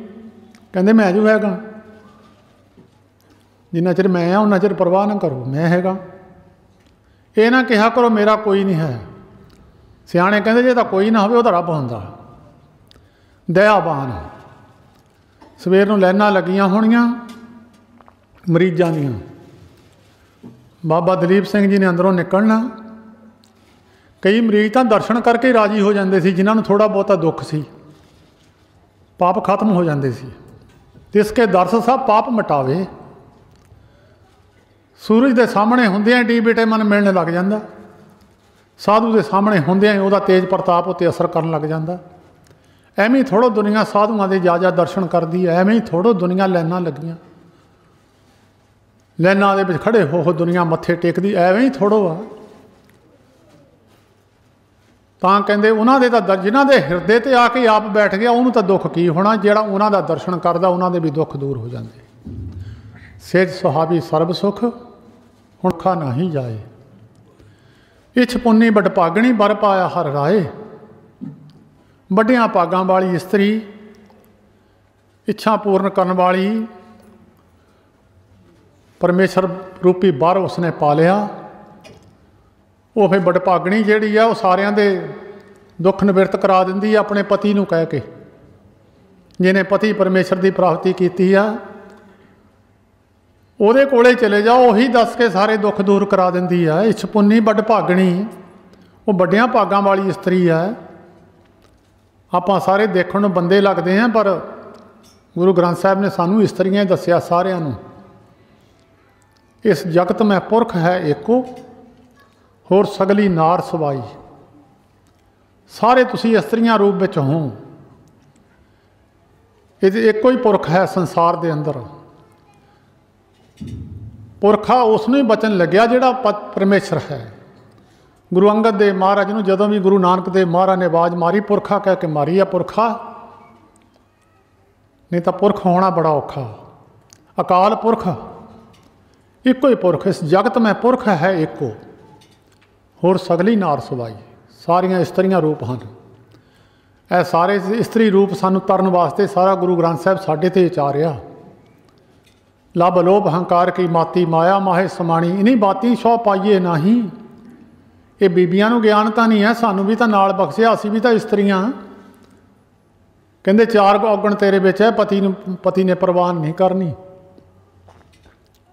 ਕਹਿੰਦੇ ਮੈਂ ਜੋ ਹੈਗਾ, ਜਿੰਨਾ ਚਿਰ ਮੈਂ ਆ ਉਹਨਾਂ ਚਿਰ ਪਰਵਾਹ ਨਾ ਕਰੋ, ਮੈਂ ਹੈਗਾ। ਇਹ ਨਾ ਕਿਹਾ ਕਰੋ ਮੇਰਾ ਕੋਈ ਨਹੀਂ ਹੈ। ਸਿਆਣੇ ਕਹਿੰਦੇ ਜੇ ਤਾਂ ਕੋਈ ਨਾ ਹੋਵੇ ਉਹ ਤਾਂ ਰੱਬ ਹੁੰਦਾ, ਦਇਆਵਾਨ। ਸਵੇਰ ਨੂੰ ਲਾਈਨਾਂ ਲੱਗੀਆਂ ਹੋਣੀਆਂ ਮਰੀਜ਼ਾਂ ਦੀਆਂ। ਬਾਬਾ ਦਲੀਪ ਸਿੰਘ ਜੀ ਨੇ ਅੰਦਰੋਂ ਨਿਕਲਣਾ। ਕਈ ਮਰੀਜ਼ ਤਾਂ ਦਰਸ਼ਨ ਕਰਕੇ ਰਾਜੀ ਹੋ ਜਾਂਦੇ ਸੀ, ਜਿਨ੍ਹਾਂ ਨੂੰ ਥੋੜ੍ਹਾ ਬਹੁਤਾ ਦੁੱਖ ਸੀ, ਪਾਪ ਖਤਮ ਹੋ ਜਾਂਦੇ ਸੀ। ਤਿਸ ਕੇ ਦਰਸ ਸਭ ਪਾਪ ਮਿਟਾਵੇ। ਸੂਰਜ ਦੇ ਸਾਹਮਣੇ ਹੁੰਦਿਆਂ ਡੀ ਵਿਟਾਮਿਨ ਮਿਲਣ ਲੱਗ ਜਾਂਦਾ। ਸਾਧੂ ਦੇ ਸਾਹਮਣੇ ਹੁੰਦਿਆਂ ਹੀ ਉਹਦਾ ਤੇਜ ਪ੍ਰਤਾਪ ਉੱਤੇ ਅਸਰ ਕਰਨ ਲੱਗ ਜਾਂਦਾ। ਐਵੇਂ ਹੀ ਥੋੜ੍ਹਾ ਦੁਨੀਆ ਸਾਧੂਆਂ ਦੇ ਜਾ ਦਰਸ਼ਨ ਕਰਦੀ ਹੈ, ਐਵੇਂ ਹੀ ਥੋੜ੍ਹਾ ਦੁਨੀਆ ਲਾਈਨਾਂ ਲੱਗੀਆਂ, ਲਾਈਨਾਂ ਦੇ ਵਿੱਚ ਖੜ੍ਹੇ ਹੋ ਦੁਨੀਆ ਮੱਥੇ ਟੇਕਦੀ, ਐਵੇਂ ਹੀ ਥੋੜ੍ਹਾ ਆ। ਤਾਂ ਕਹਿੰਦੇ ਉਹਨਾਂ ਦੇ ਤਾਂ ਜਿਨ੍ਹਾਂ ਦੇ ਹਿਰਦੇ 'ਤੇ ਆ ਕੇ ਆਪ ਬੈਠ ਗਿਆ ਉਹਨੂੰ ਤਾਂ ਦੁੱਖ ਕੀ ਹੋਣਾ, ਜਿਹੜਾ ਉਹਨਾਂ ਦਾ ਦਰਸ਼ਨ ਕਰਦਾ ਉਹਨਾਂ ਦੇ ਵੀ ਦੁੱਖ ਦੂਰ ਹੋ ਜਾਂਦੇ। ਸੇਜ ਸੁਹਾਵੀ ਸਰਬ ਸੁਖ ਹੁਣ ਖਾ ਨਹੀਂ ਜਾਏ, ਇਛ ਪੁੰਨੀ ਬਟ ਭਾਗਣੀ ਬਰ ਪਾਇਆ ਹਰ ਰਾਏ। ਵੱਡੀਆਂ ਭਾਗਾਂ ਵਾਲੀ ਇਸਤਰੀ, ਇੱਛਾ ਪੂਰਨ ਕਰਨ ਵਾਲੀ, ਪਰਮੇਸ਼ਰ ਰੂਪੀ ਬਰ ਉਸਨੇ ਪਾ ਲਿਆ। ਉਹ ਫਿਰ ਬਡਭਾਗਣੀ ਜਿਹੜੀ ਆ ਉਹ ਸਾਰਿਆਂ ਦੇ ਦੁੱਖ ਨਿਵਰਤ ਕਰਾ ਦਿੰਦੀ ਆ ਆਪਣੇ ਪਤੀ ਨੂੰ ਕਹਿ ਕੇ। ਜਿਹਨੇ ਪਤੀ ਪਰਮੇਸ਼ਰ ਦੀ ਪ੍ਰਾਪਤੀ ਕੀਤੀ ਆ ਉਹਦੇ ਕੋਲੇ ਚਲੇ ਜਾਓ, ਉਹੀ ਦੱਸ ਕੇ ਸਾਰੇ ਦੁੱਖ ਦੂਰ ਕਰਾ ਦਿੰਦੀ ਆ। ਇਸ ਪੁੰਨੀ ਬਡਭਾਗਣੀ, ਉਹ ਵੱਡਿਆਂ ਭਾਗਾਂ ਵਾਲੀ ਇਸਤਰੀ ਆ। ਆਪਾਂ ਸਾਰੇ ਦੇਖਣ ਨੂੰ ਬੰਦੇ ਲੱਗਦੇ ਹਾਂ, ਪਰ ਗੁਰੂ ਗ੍ਰੰਥ ਸਾਹਿਬ ਨੇ ਸਾਨੂੰ ਇਸਤਰੀਆਂ ਹੀ ਦੱਸਿਆ ਸਾਰਿਆਂ ਨੂੰ। ਇਸ ਜਗਤ ਮੈਂ ਪੁਰਖ ਹੈ ਏਕੋ, ਹੋਰ ਸਗਲੀ ਨਾਰ ਸਵਾਈ। ਸਾਰੇ ਤੁਸੀਂ ਇਸਤਰੀਆਂ ਰੂਪ ਵਿੱਚ ਹੋ। ਇਹ ਇੱਕੋ ਹੀ ਪੁਰਖ ਹੈ ਸੰਸਾਰ ਦੇ ਅੰਦਰ। ਪੁਰਖਾ ਉਸ ਨੂੰ ਹੀ ਬਚਨ ਲੱਗਿਆ ਜਿਹੜਾ ਪਰਮੇਸ਼ਰ ਹੈ। ਗੁਰੂ ਅੰਗਦ ਦੇਵ ਮਹਾਰਾਜ ਨੂੰ ਜਦੋਂ ਵੀ ਗੁਰੂ ਨਾਨਕ ਦੇਵ ਮਹਾਰਾਜ ਨੇ ਆਵਾਜ਼ ਮਾਰੀ, ਪੁਰਖਾ ਕਹਿ ਕੇ ਮਾਰੀ ਆ, ਪੁਰਖਾ। ਨਹੀਂ ਤਾਂ ਪੁਰਖ ਹੋਣਾ ਬੜਾ ਔਖਾ। ਅਕਾਲ ਪੁਰਖ, ਇੱਕੋ ਹੀ ਪੁਰਖ। ਇਸ ਜਗਤ ਮੈਂ ਪੁਰਖ ਹੈ ਇੱਕੋ, ਹੋਰ ਸਗਲੀ ਨਾਰ ਸਵਾਈ। ਸਾਰੀਆਂ ਇਸਤਰੀਆਂ ਰੂਪ ਹਨ। ਇਹ ਸਾਰੇ ਇਸਤਰੀ ਰੂਪ ਸਾਨੂੰ ਤਰਨ ਵਾਸਤੇ ਸਾਰਾ ਗੁਰੂ ਗ੍ਰੰਥ ਸਾਹਿਬ ਸਾਡੇ 'ਤੇ ਉਚਾਰਿਆ। ਲੱਭ ਲੋਭ ਹੰਕਾਰ ਕੀ ਮਾਤੀ ਮਾਇਆ ਮਾਹੇ ਸਮਾਣੀ, ਇਨੀ ਬਾਤੀ ਸੋ ਪਾਈਏ ਨਹੀਂ। ਇਹ ਬੀਬੀਆਂ ਨੂੰ ਗਿਆਨ ਤਾਂ ਨਹੀਂ ਹੈ, ਸਾਨੂੰ ਵੀ ਤਾਂ ਨਾਲ ਬਖਸ਼ਿਆ, ਅਸੀਂ ਵੀ ਤਾਂ ਇਸਤਰੀਆਂ। ਕਹਿੰਦੇ ਚਾਰ ਔਗਣ ਤੇਰੇ ਵਿੱਚ ਹੈ, ਪਤੀ ਨੇ ਪ੍ਰਵਾਨ ਨਹੀਂ ਕਰਨੀ।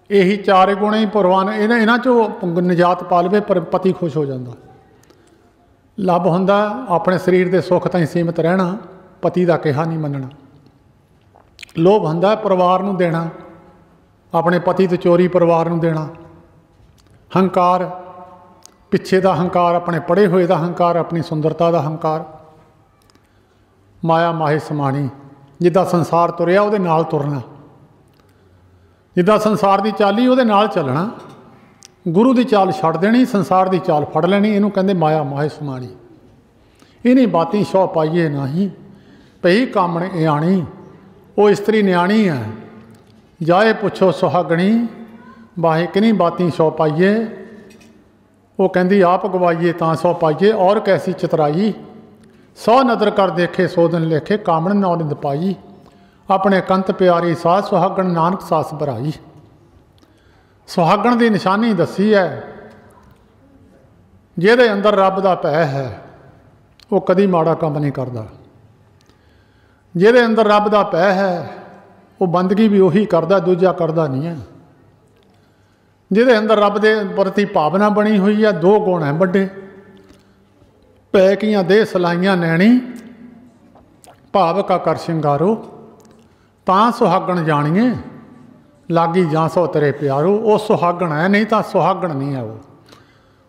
ਇਹੀ ਚਾਰੇ ਗੁਣ ਹੀ ਪ੍ਰਵਾਨ, ਇਹਨਾਂ 'ਚੋਂ ਨਿਜਾਤ ਪਾ ਲਵੇ ਪਰ ਪਤੀ ਖੁਸ਼ ਹੋ ਜਾਂਦਾ। ਲੱਭ ਹੁੰਦਾ ਆਪਣੇ ਸਰੀਰ ਦੇ ਸੁੱਖ ਤਾਈਂ ਸੀਮਿਤ ਰਹਿਣਾ, ਪਤੀ ਦਾ ਕਿਹਾ ਨਹੀਂ ਮੰਨਣਾ। ਲੋਭ ਹੁੰਦਾ ਪਰਿਵਾਰ ਨੂੰ ਦੇਣਾ, ਆਪਣੇ ਪਤੀ ਤੋਂ ਚੋਰੀ ਪਰਿਵਾਰ ਨੂੰ ਦੇਣਾ। ਹੰਕਾਰ, ਪਿੱਛੇ ਦਾ ਹੰਕਾਰ, ਆਪਣੇ ਪੜ੍ਹੇ ਹੋਏ ਦਾ ਹੰਕਾਰ, ਆਪਣੀ ਸੁੰਦਰਤਾ ਦਾ ਹੰਕਾਰ। ਮਾਇਆ ਮਾਹੇ ਸਮਾਣੀ, ਜਿੱਦਾਂ ਸੰਸਾਰ ਤੁਰਿਆ ਉਹਦੇ ਨਾਲ ਤੁਰਨਾ, ਜਿੱਦਾਂ ਸੰਸਾਰ ਦੀ ਚਾਲੀ ਉਹਦੇ ਨਾਲ ਚੱਲਣਾ। ਗੁਰੂ ਦੀ ਚਾਲ ਛੱਡ ਦੇਣੀ, ਸੰਸਾਰ ਦੀ ਚਾਲ ਫੜ ਲੈਣੀ। ਇਹਨੂੰ ਕਹਿੰਦੇ ਮਾਇਆ ਮਾਹੇ ਸਮਾਣੀ। ਇਹਨੀ ਬਾਤੀ ਸੋ ਪਾਈਏ ਨਹੀਂ, ਪਈ ਕਾਮਣ ਇਆਣੀ। ਉਹ ਇਸਤਰੀ ਨਿਆਣੀ ਹੈ, ਜਾਏ ਪੁੱਛੋ ਸੁਹਾਗਣੀ, ਬਾਹੇ ਕਿਨੀ ਬਾਤੀ ਸੋ ਪਾਈਏ। वो कहती आप गवाइए तां सौ पाइए और कैसी चितराई, 100 नदर कर देखे 100 दिन लेखे, कामण नौ निंद पाई, अपने कंत प्यारी सास सुहागण नानक सास भराई। सुहागण की निशानी दसी है, जिहदे अंदर रब का भय है वो कदी माड़ा काम नहीं करता, जिहदे अंदर रब का भय है वो बंदगी भी उही करता, दूजा करता नहीं है। जिहदे अंदर रब के प्रति भावना बनी हुई है, 2 गुण है बड़े, पैकियां दे सलाइयां नैणी, भाव का कर शिंगारो, तां सुहागण जानिए लागी जां सो तेरे प्यारो। वो सुहागण है, नहीं तो सुहागण नहीं है,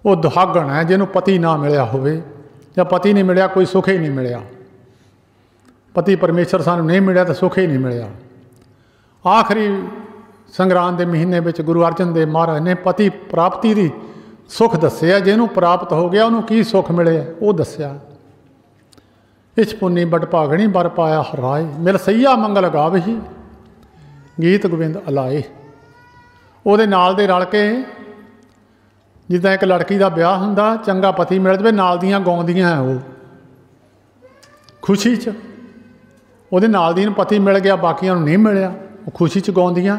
वो दुहागण है जिन्हों पति ना मिलिया होवे, या पति नहीं मिलिया कोई सुख ही नहीं मिलिया। पति परमेश्वर सानू नहीं मिलिया तो सुख ही नहीं मिलिया। आखिरी संग्राम के महीने में गुरु अर्जन देव महाराज ने पति प्राप्ति की सुख दसिया, जिन्हों प्राप्त हो गया उन्होंने की सुख मिले वो दसिया। इस पुन्नी बड़ भागणी बर पाया हराए, मिल सैया मंगल गावही गीत गोबिंद अलाए। ਉਹਦੇ ਨਾਲ ਦੇ रल के जिदा एक लड़की का ब्याह हुंदा, चंगा पति मिल जाए, नाल दियां गाउंदियां है वो खुशी च, ਉਹਦੇ नाल दी पति मिल गया बाकियां नूं नहीं मिलिया, वो खुशी च गाउंदियां।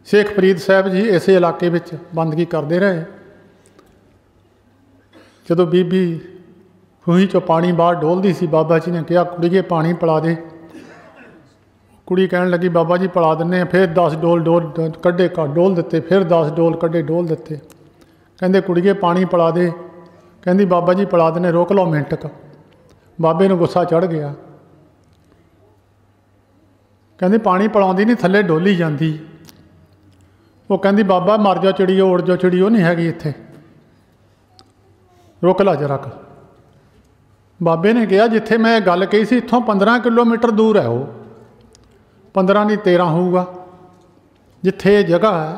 शेख फरीद साहब जी इस इलाके में बंदगी करते रहे। जदों बीबी खूही चो पानी बाहर डोलती सी, बाबा जी ने कहा कुड़ीए पानी पिला दे। कुड़ी कहन लगी बाबा जी पिला दिन्ने, फिर 10 डोल कड्ढे डोल दिते, फिर 10 डोल कड्ढे डोल दिते। कहंदे कुड़ीए पानी पिला दे, कहंदी बाबा जी पिला दिन्ने, रोक लो मिनट क। बाबे नूं गुस्सा चढ़ गया, कहंदी पानी पिलाउंदी नहीं, थल्ले डोली जांदी। वो कहंदी बाबा मर जाओ चिड़ियो, उड़ जाओ चिड़ियो, नहीं हैगी इत्थे, रोक ला जरा क। बाबे ने कहा जिथे मैं गल कही सी इत्थों 15 किलोमीटर दूर है, वो 15 नहीं 13 होगा जिथे जगह है,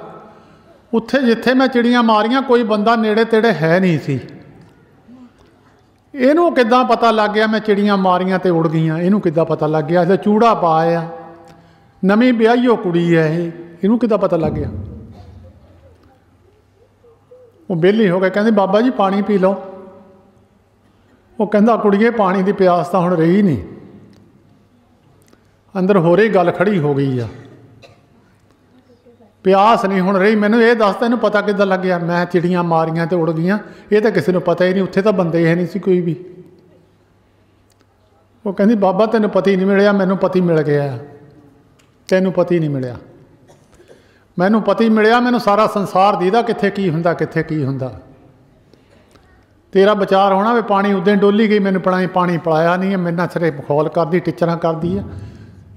उत्थे जिथे मैं चिड़ियाँ मारियां कोई बंदा नेड़े तेड़े है नहीं सी। इनू किद्दां पता लग गया मैं चिड़ियाँ मारियां ते उड़ गईयां, इनू किद्दां पता लग गया, इसलिए चूड़ा पाया, नवीं ब्याही हो कुड़ी है ये, इनू किद्दां पता लग गया। वो बेली हो गए, कहते बाबा जी पानी पी लो। वो कहता कुड़िए पानी की प्यास तो हुण रही नहीं, अंदर हो रही गल खड़ी हो गई आ, प्यास नहीं हुण रही। मैनू ये दस तैनूं पता किद्दां लग गया मैं चिड़ियाँ मारियां ते उड़ गईयां, ये तो किसी नूं पता ही नहीं, उत्थे तो बंदे है नहीं सी कोई भी। वो कहंदी बाबा तैनूं पति नहीं मिलिया, मैनूं पति मिल गया, तैनूं पति नहीं मिलिया, मैनूं पति मिलिया, मैनूं सारा संसार दीदा कित्थे की हुंदा कित्थे की हुंदा। तेरा विचार होना भी पानी उदे डोली गई, मैनूं पानी पिलाया नहीं है, मेरे नाल सिरे मखौल करदी टिचरां करदी है।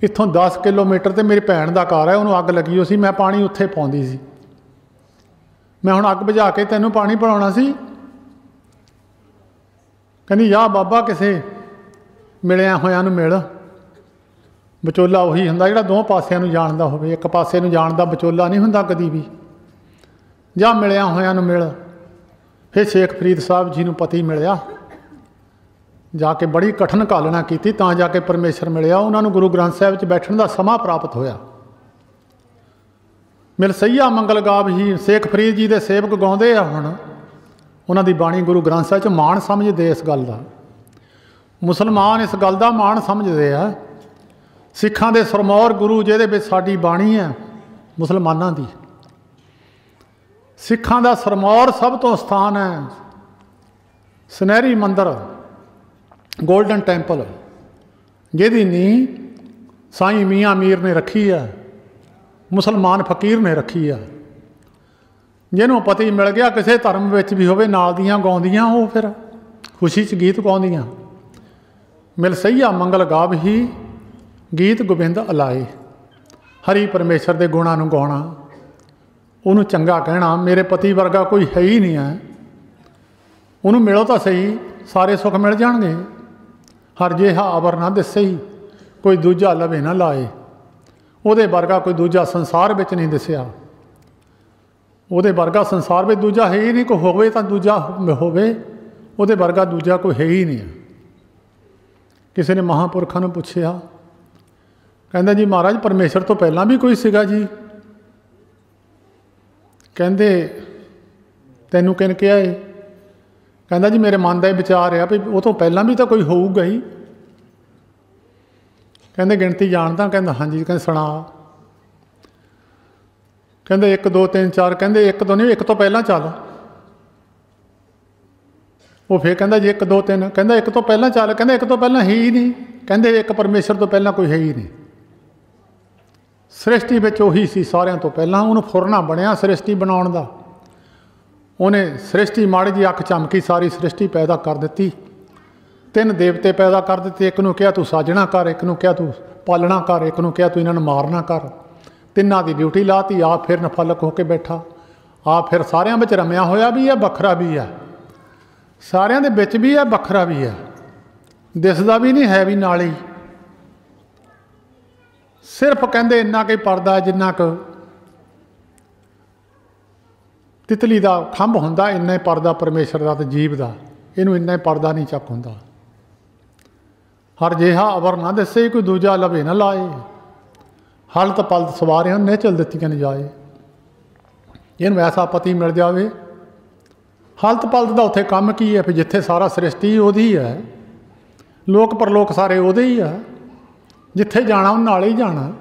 इत्थों 10 किलोमीटर ते मेरी भैन का घर है, उन्होंने अग लगी हो सी, मैं पानी उत्थे पाउंदी सी, मैं हुण अग बुझा के तैनूं पानी पिलाउणा सी। कहंदी जा बाबा किसे मिलिया होयां नूं मिल, विचोला उही हुंदा जिहड़ा 2 पासिਆਂ नूं जाणदा होवे, एक पासे नूं जाणदा विचोला नहीं हुंदा कदी भी। जा मिलिया होयां नूं मिल। फिर शेख फरीद साहब जी नूं पति मिलिया, जाके बड़ी कठिन घालना की तां जाके परमेश्वर मिलिया। उन्होंने गुरु ग्रंथ साहिब च बैठण का समा प्राप्त होया। मिल सैया मंगल गाव ही शेख फरीद जी के सेवक गाउंदे आ, हुण उन्हां दी बाणी गुरु ग्रंथ साहिब च माण समझदे इस गल का, मुसलमान इस गल का माण समझदे आ। सिखां दे सरमौर गुरु जिहदे विच साडी बाणी है मुसलमानां दी, सिखां दा सरमौर सब तो स्थान है सुनहरी मंदिर गोल्डन टैंपल, जिहदी नींह साईं मियाँ मीर ने रखी है, मुसलमान फकीर ने रखी है। जिन्हों पति मिल गया किसी धर्म विच भी होवे, नाल दियां गाउंदियां, वो फिर खुशी च गीत गाउंदियां। मिल सैया मंगल गाव ही गीत गोबिंद अलाए। हरि परमेश्वर के गुणां नूं गाउणा, उन्होंने चंगा कहना, मेरे पति वर्गा कोई है ही नहीं है, उन्होंने मिलो तो सही सारे सुख मिल जाएंगे। हर जिहा अवर ना दिसे ही कोई दूजा लवे ना लाए, ਉਹਦੇ वर्गा कोई दूजा संसार में नहीं दिसिया, ਉਹਦੇ वर्गा संसार में दूजा है ही नहीं, कोई होवे तो दूजा होवे, ਉਹਦੇ वर्गा दूजा कोई है ही नहीं। किसी ने महापुरखों ने पूछया, कहता जी महाराज परमेश्वर तो पहला भी कोई सीगा जी? ਕਹਿੰਦੇ ਤੈਨੂੰ ਕਿਹਨੇ ਕਿਹਾ ਇਹ? ਕਹਿੰਦਾ ਜੀ ਮੇਰੇ ਮਨ ਦਾ ਇਹ ਵਿਚਾਰ ਆ ਵੀ ਉਹ ਤੋਂ ਪਹਿਲਾਂ ਵੀ ਤਾਂ ਕੋਈ ਹੋਊਗਾ ਹੀ। ਕਹਿੰਦੇ ਗਿਣਤੀ ਜਾਣਦਾ? ਕਹਿੰਦਾ ਹਾਂਜੀ। ਕਹਿੰਦੇ ਸੁਣਾ। ਕਹਿੰਦੇ 1 2 3 4। ਕਹਿੰਦੇ 1 ਤੋਂ ਨਹੀਂ, 1 ਤੋਂ ਪਹਿਲਾਂ ਚੱਲ। ਉਹ ਫਿਰ ਕਹਿੰਦਾ ਜੀ 1 2 3। ਕਹਿੰਦਾ 1 ਤੋਂ ਪਹਿਲਾਂ ਚੱਲ। ਕਹਿੰਦਾ 1 ਤੋਂ ਪਹਿਲਾਂ ਹੈ ਹੀ ਨਹੀਂ। ਕਹਿੰਦੇ ਇੱਕ ਪਰਮੇਸ਼ਰ ਤੋਂ ਪਹਿਲਾਂ ਕੋਈ ਹੈ ਹੀ ਨਹੀਂ। ਸ੍ਰਿਸ਼ਟੀ ਵਿੱਚ ਉਹੀ ਸੀ ਸਾਰਿਆਂ ਤੋਂ ਪਹਿਲਾਂ। ਉਹਨੂੰ ਫੁਰਨਾ ਬਣਿਆ ਸ੍ਰਿਸ਼ਟੀ ਬਣਾਉਣ ਦਾ। ਉਹਨੇ ਸ੍ਰਿਸ਼ਟੀ ਮਾੜੀ ਜਿਹੀ ਅੱਖ ਚਮਕੀ, ਸਾਰੀ ਸ੍ਰਿਸ਼ਟੀ ਪੈਦਾ ਕਰ ਦਿੱਤੀ। 3 ਦੇਵਤੇ ਪੈਦਾ ਕਰ ਦਿੱਤੇ। ਇੱਕ ਨੂੰ ਕਿਹਾ ਤੂੰ ਸਾਜਣਾ ਕਰ, ਇੱਕ ਨੂੰ ਕਿਹਾ ਤੂੰ ਪਾਲਣਾ ਕਰ, ਇੱਕ ਨੂੰ ਕਿਹਾ ਤੂੰ ਇਹਨਾਂ ਨੂੰ ਮਾਰਨਾ ਕਰ। ਤਿੰਨਾਂ ਦੀ ਡਿਊਟੀ ਲਾਤੀ। ਆਪ ਫਿਰ ਨਫਲਕ ਹੋ ਕੇ ਬੈਠਾ। ਆਪ ਫਿਰ ਸਾਰਿਆਂ ਵਿੱਚ ਰਮਿਆ ਹੋਇਆ ਵੀ ਹੈ, ਵੱਖਰਾ ਵੀ ਹੈ। ਸਾਰਿਆਂ ਦੇ ਵਿੱਚ ਵੀ ਹੈ, ਵੱਖਰਾ ਵੀ ਹੈ। ਦਿਸਦਾ ਵੀ ਨਹੀਂ, ਹੈ ਵੀ ਨਾਲ ਹੀ। ਸਿਰਫ ਕਹਿੰਦੇ ਇੰਨਾ ਕੁ ਪਰਦਾ ਜਿੰਨਾ ਕੁ ਤਿਤਲੀ ਦਾ ਖੰਭ ਹੁੰਦਾ, ਇੰਨਾ ਹੀ ਪਰਦਾ ਪਰਮੇਸ਼ਰ ਦਾ ਤੇ ਜੀਵ ਦਾ। ਇਹਨੂੰ ਇੰਨਾ ਹੀ ਪਰਦਾ ਨਹੀਂ ਚੱਕ ਹੁੰਦਾ। ਹਰ ਜਿਹਾ ਅਵਰ ਨਾ ਦੱਸੇ, ਕੋਈ ਦੂਜਾ ਲਵੇ ਨਾ ਲਾਏ। ਹਲਤ ਪਲਤ ਸਵਾਰਿਆਂ ਨਿਚਲ ਦਿੱਤੀਆਂ ਨ ਜਾਏ। ਇਹਨੂੰ ਐਸਾ ਪਤੀ ਮਿਲ ਜਾਵੇ। ਹਲਤ ਪਲਤ ਦਾ ਉੱਥੇ ਕੰਮ ਕੀ ਹੈ? ਫਿਰ ਜਿੱਥੇ ਸਾਰਾ ਸ੍ਰਿਸ਼ਟੀ ਉਹਦੀ ਹੈ, ਲੋਕ ਪਰਲੋਕ ਸਾਰੇ ਉਹਦੇ ਹੀ ਆ। ਜਿੱਥੇ ਜਾਣਾ ਉਹ ਨਾਲ ਹੀ ਜਾਣਾ।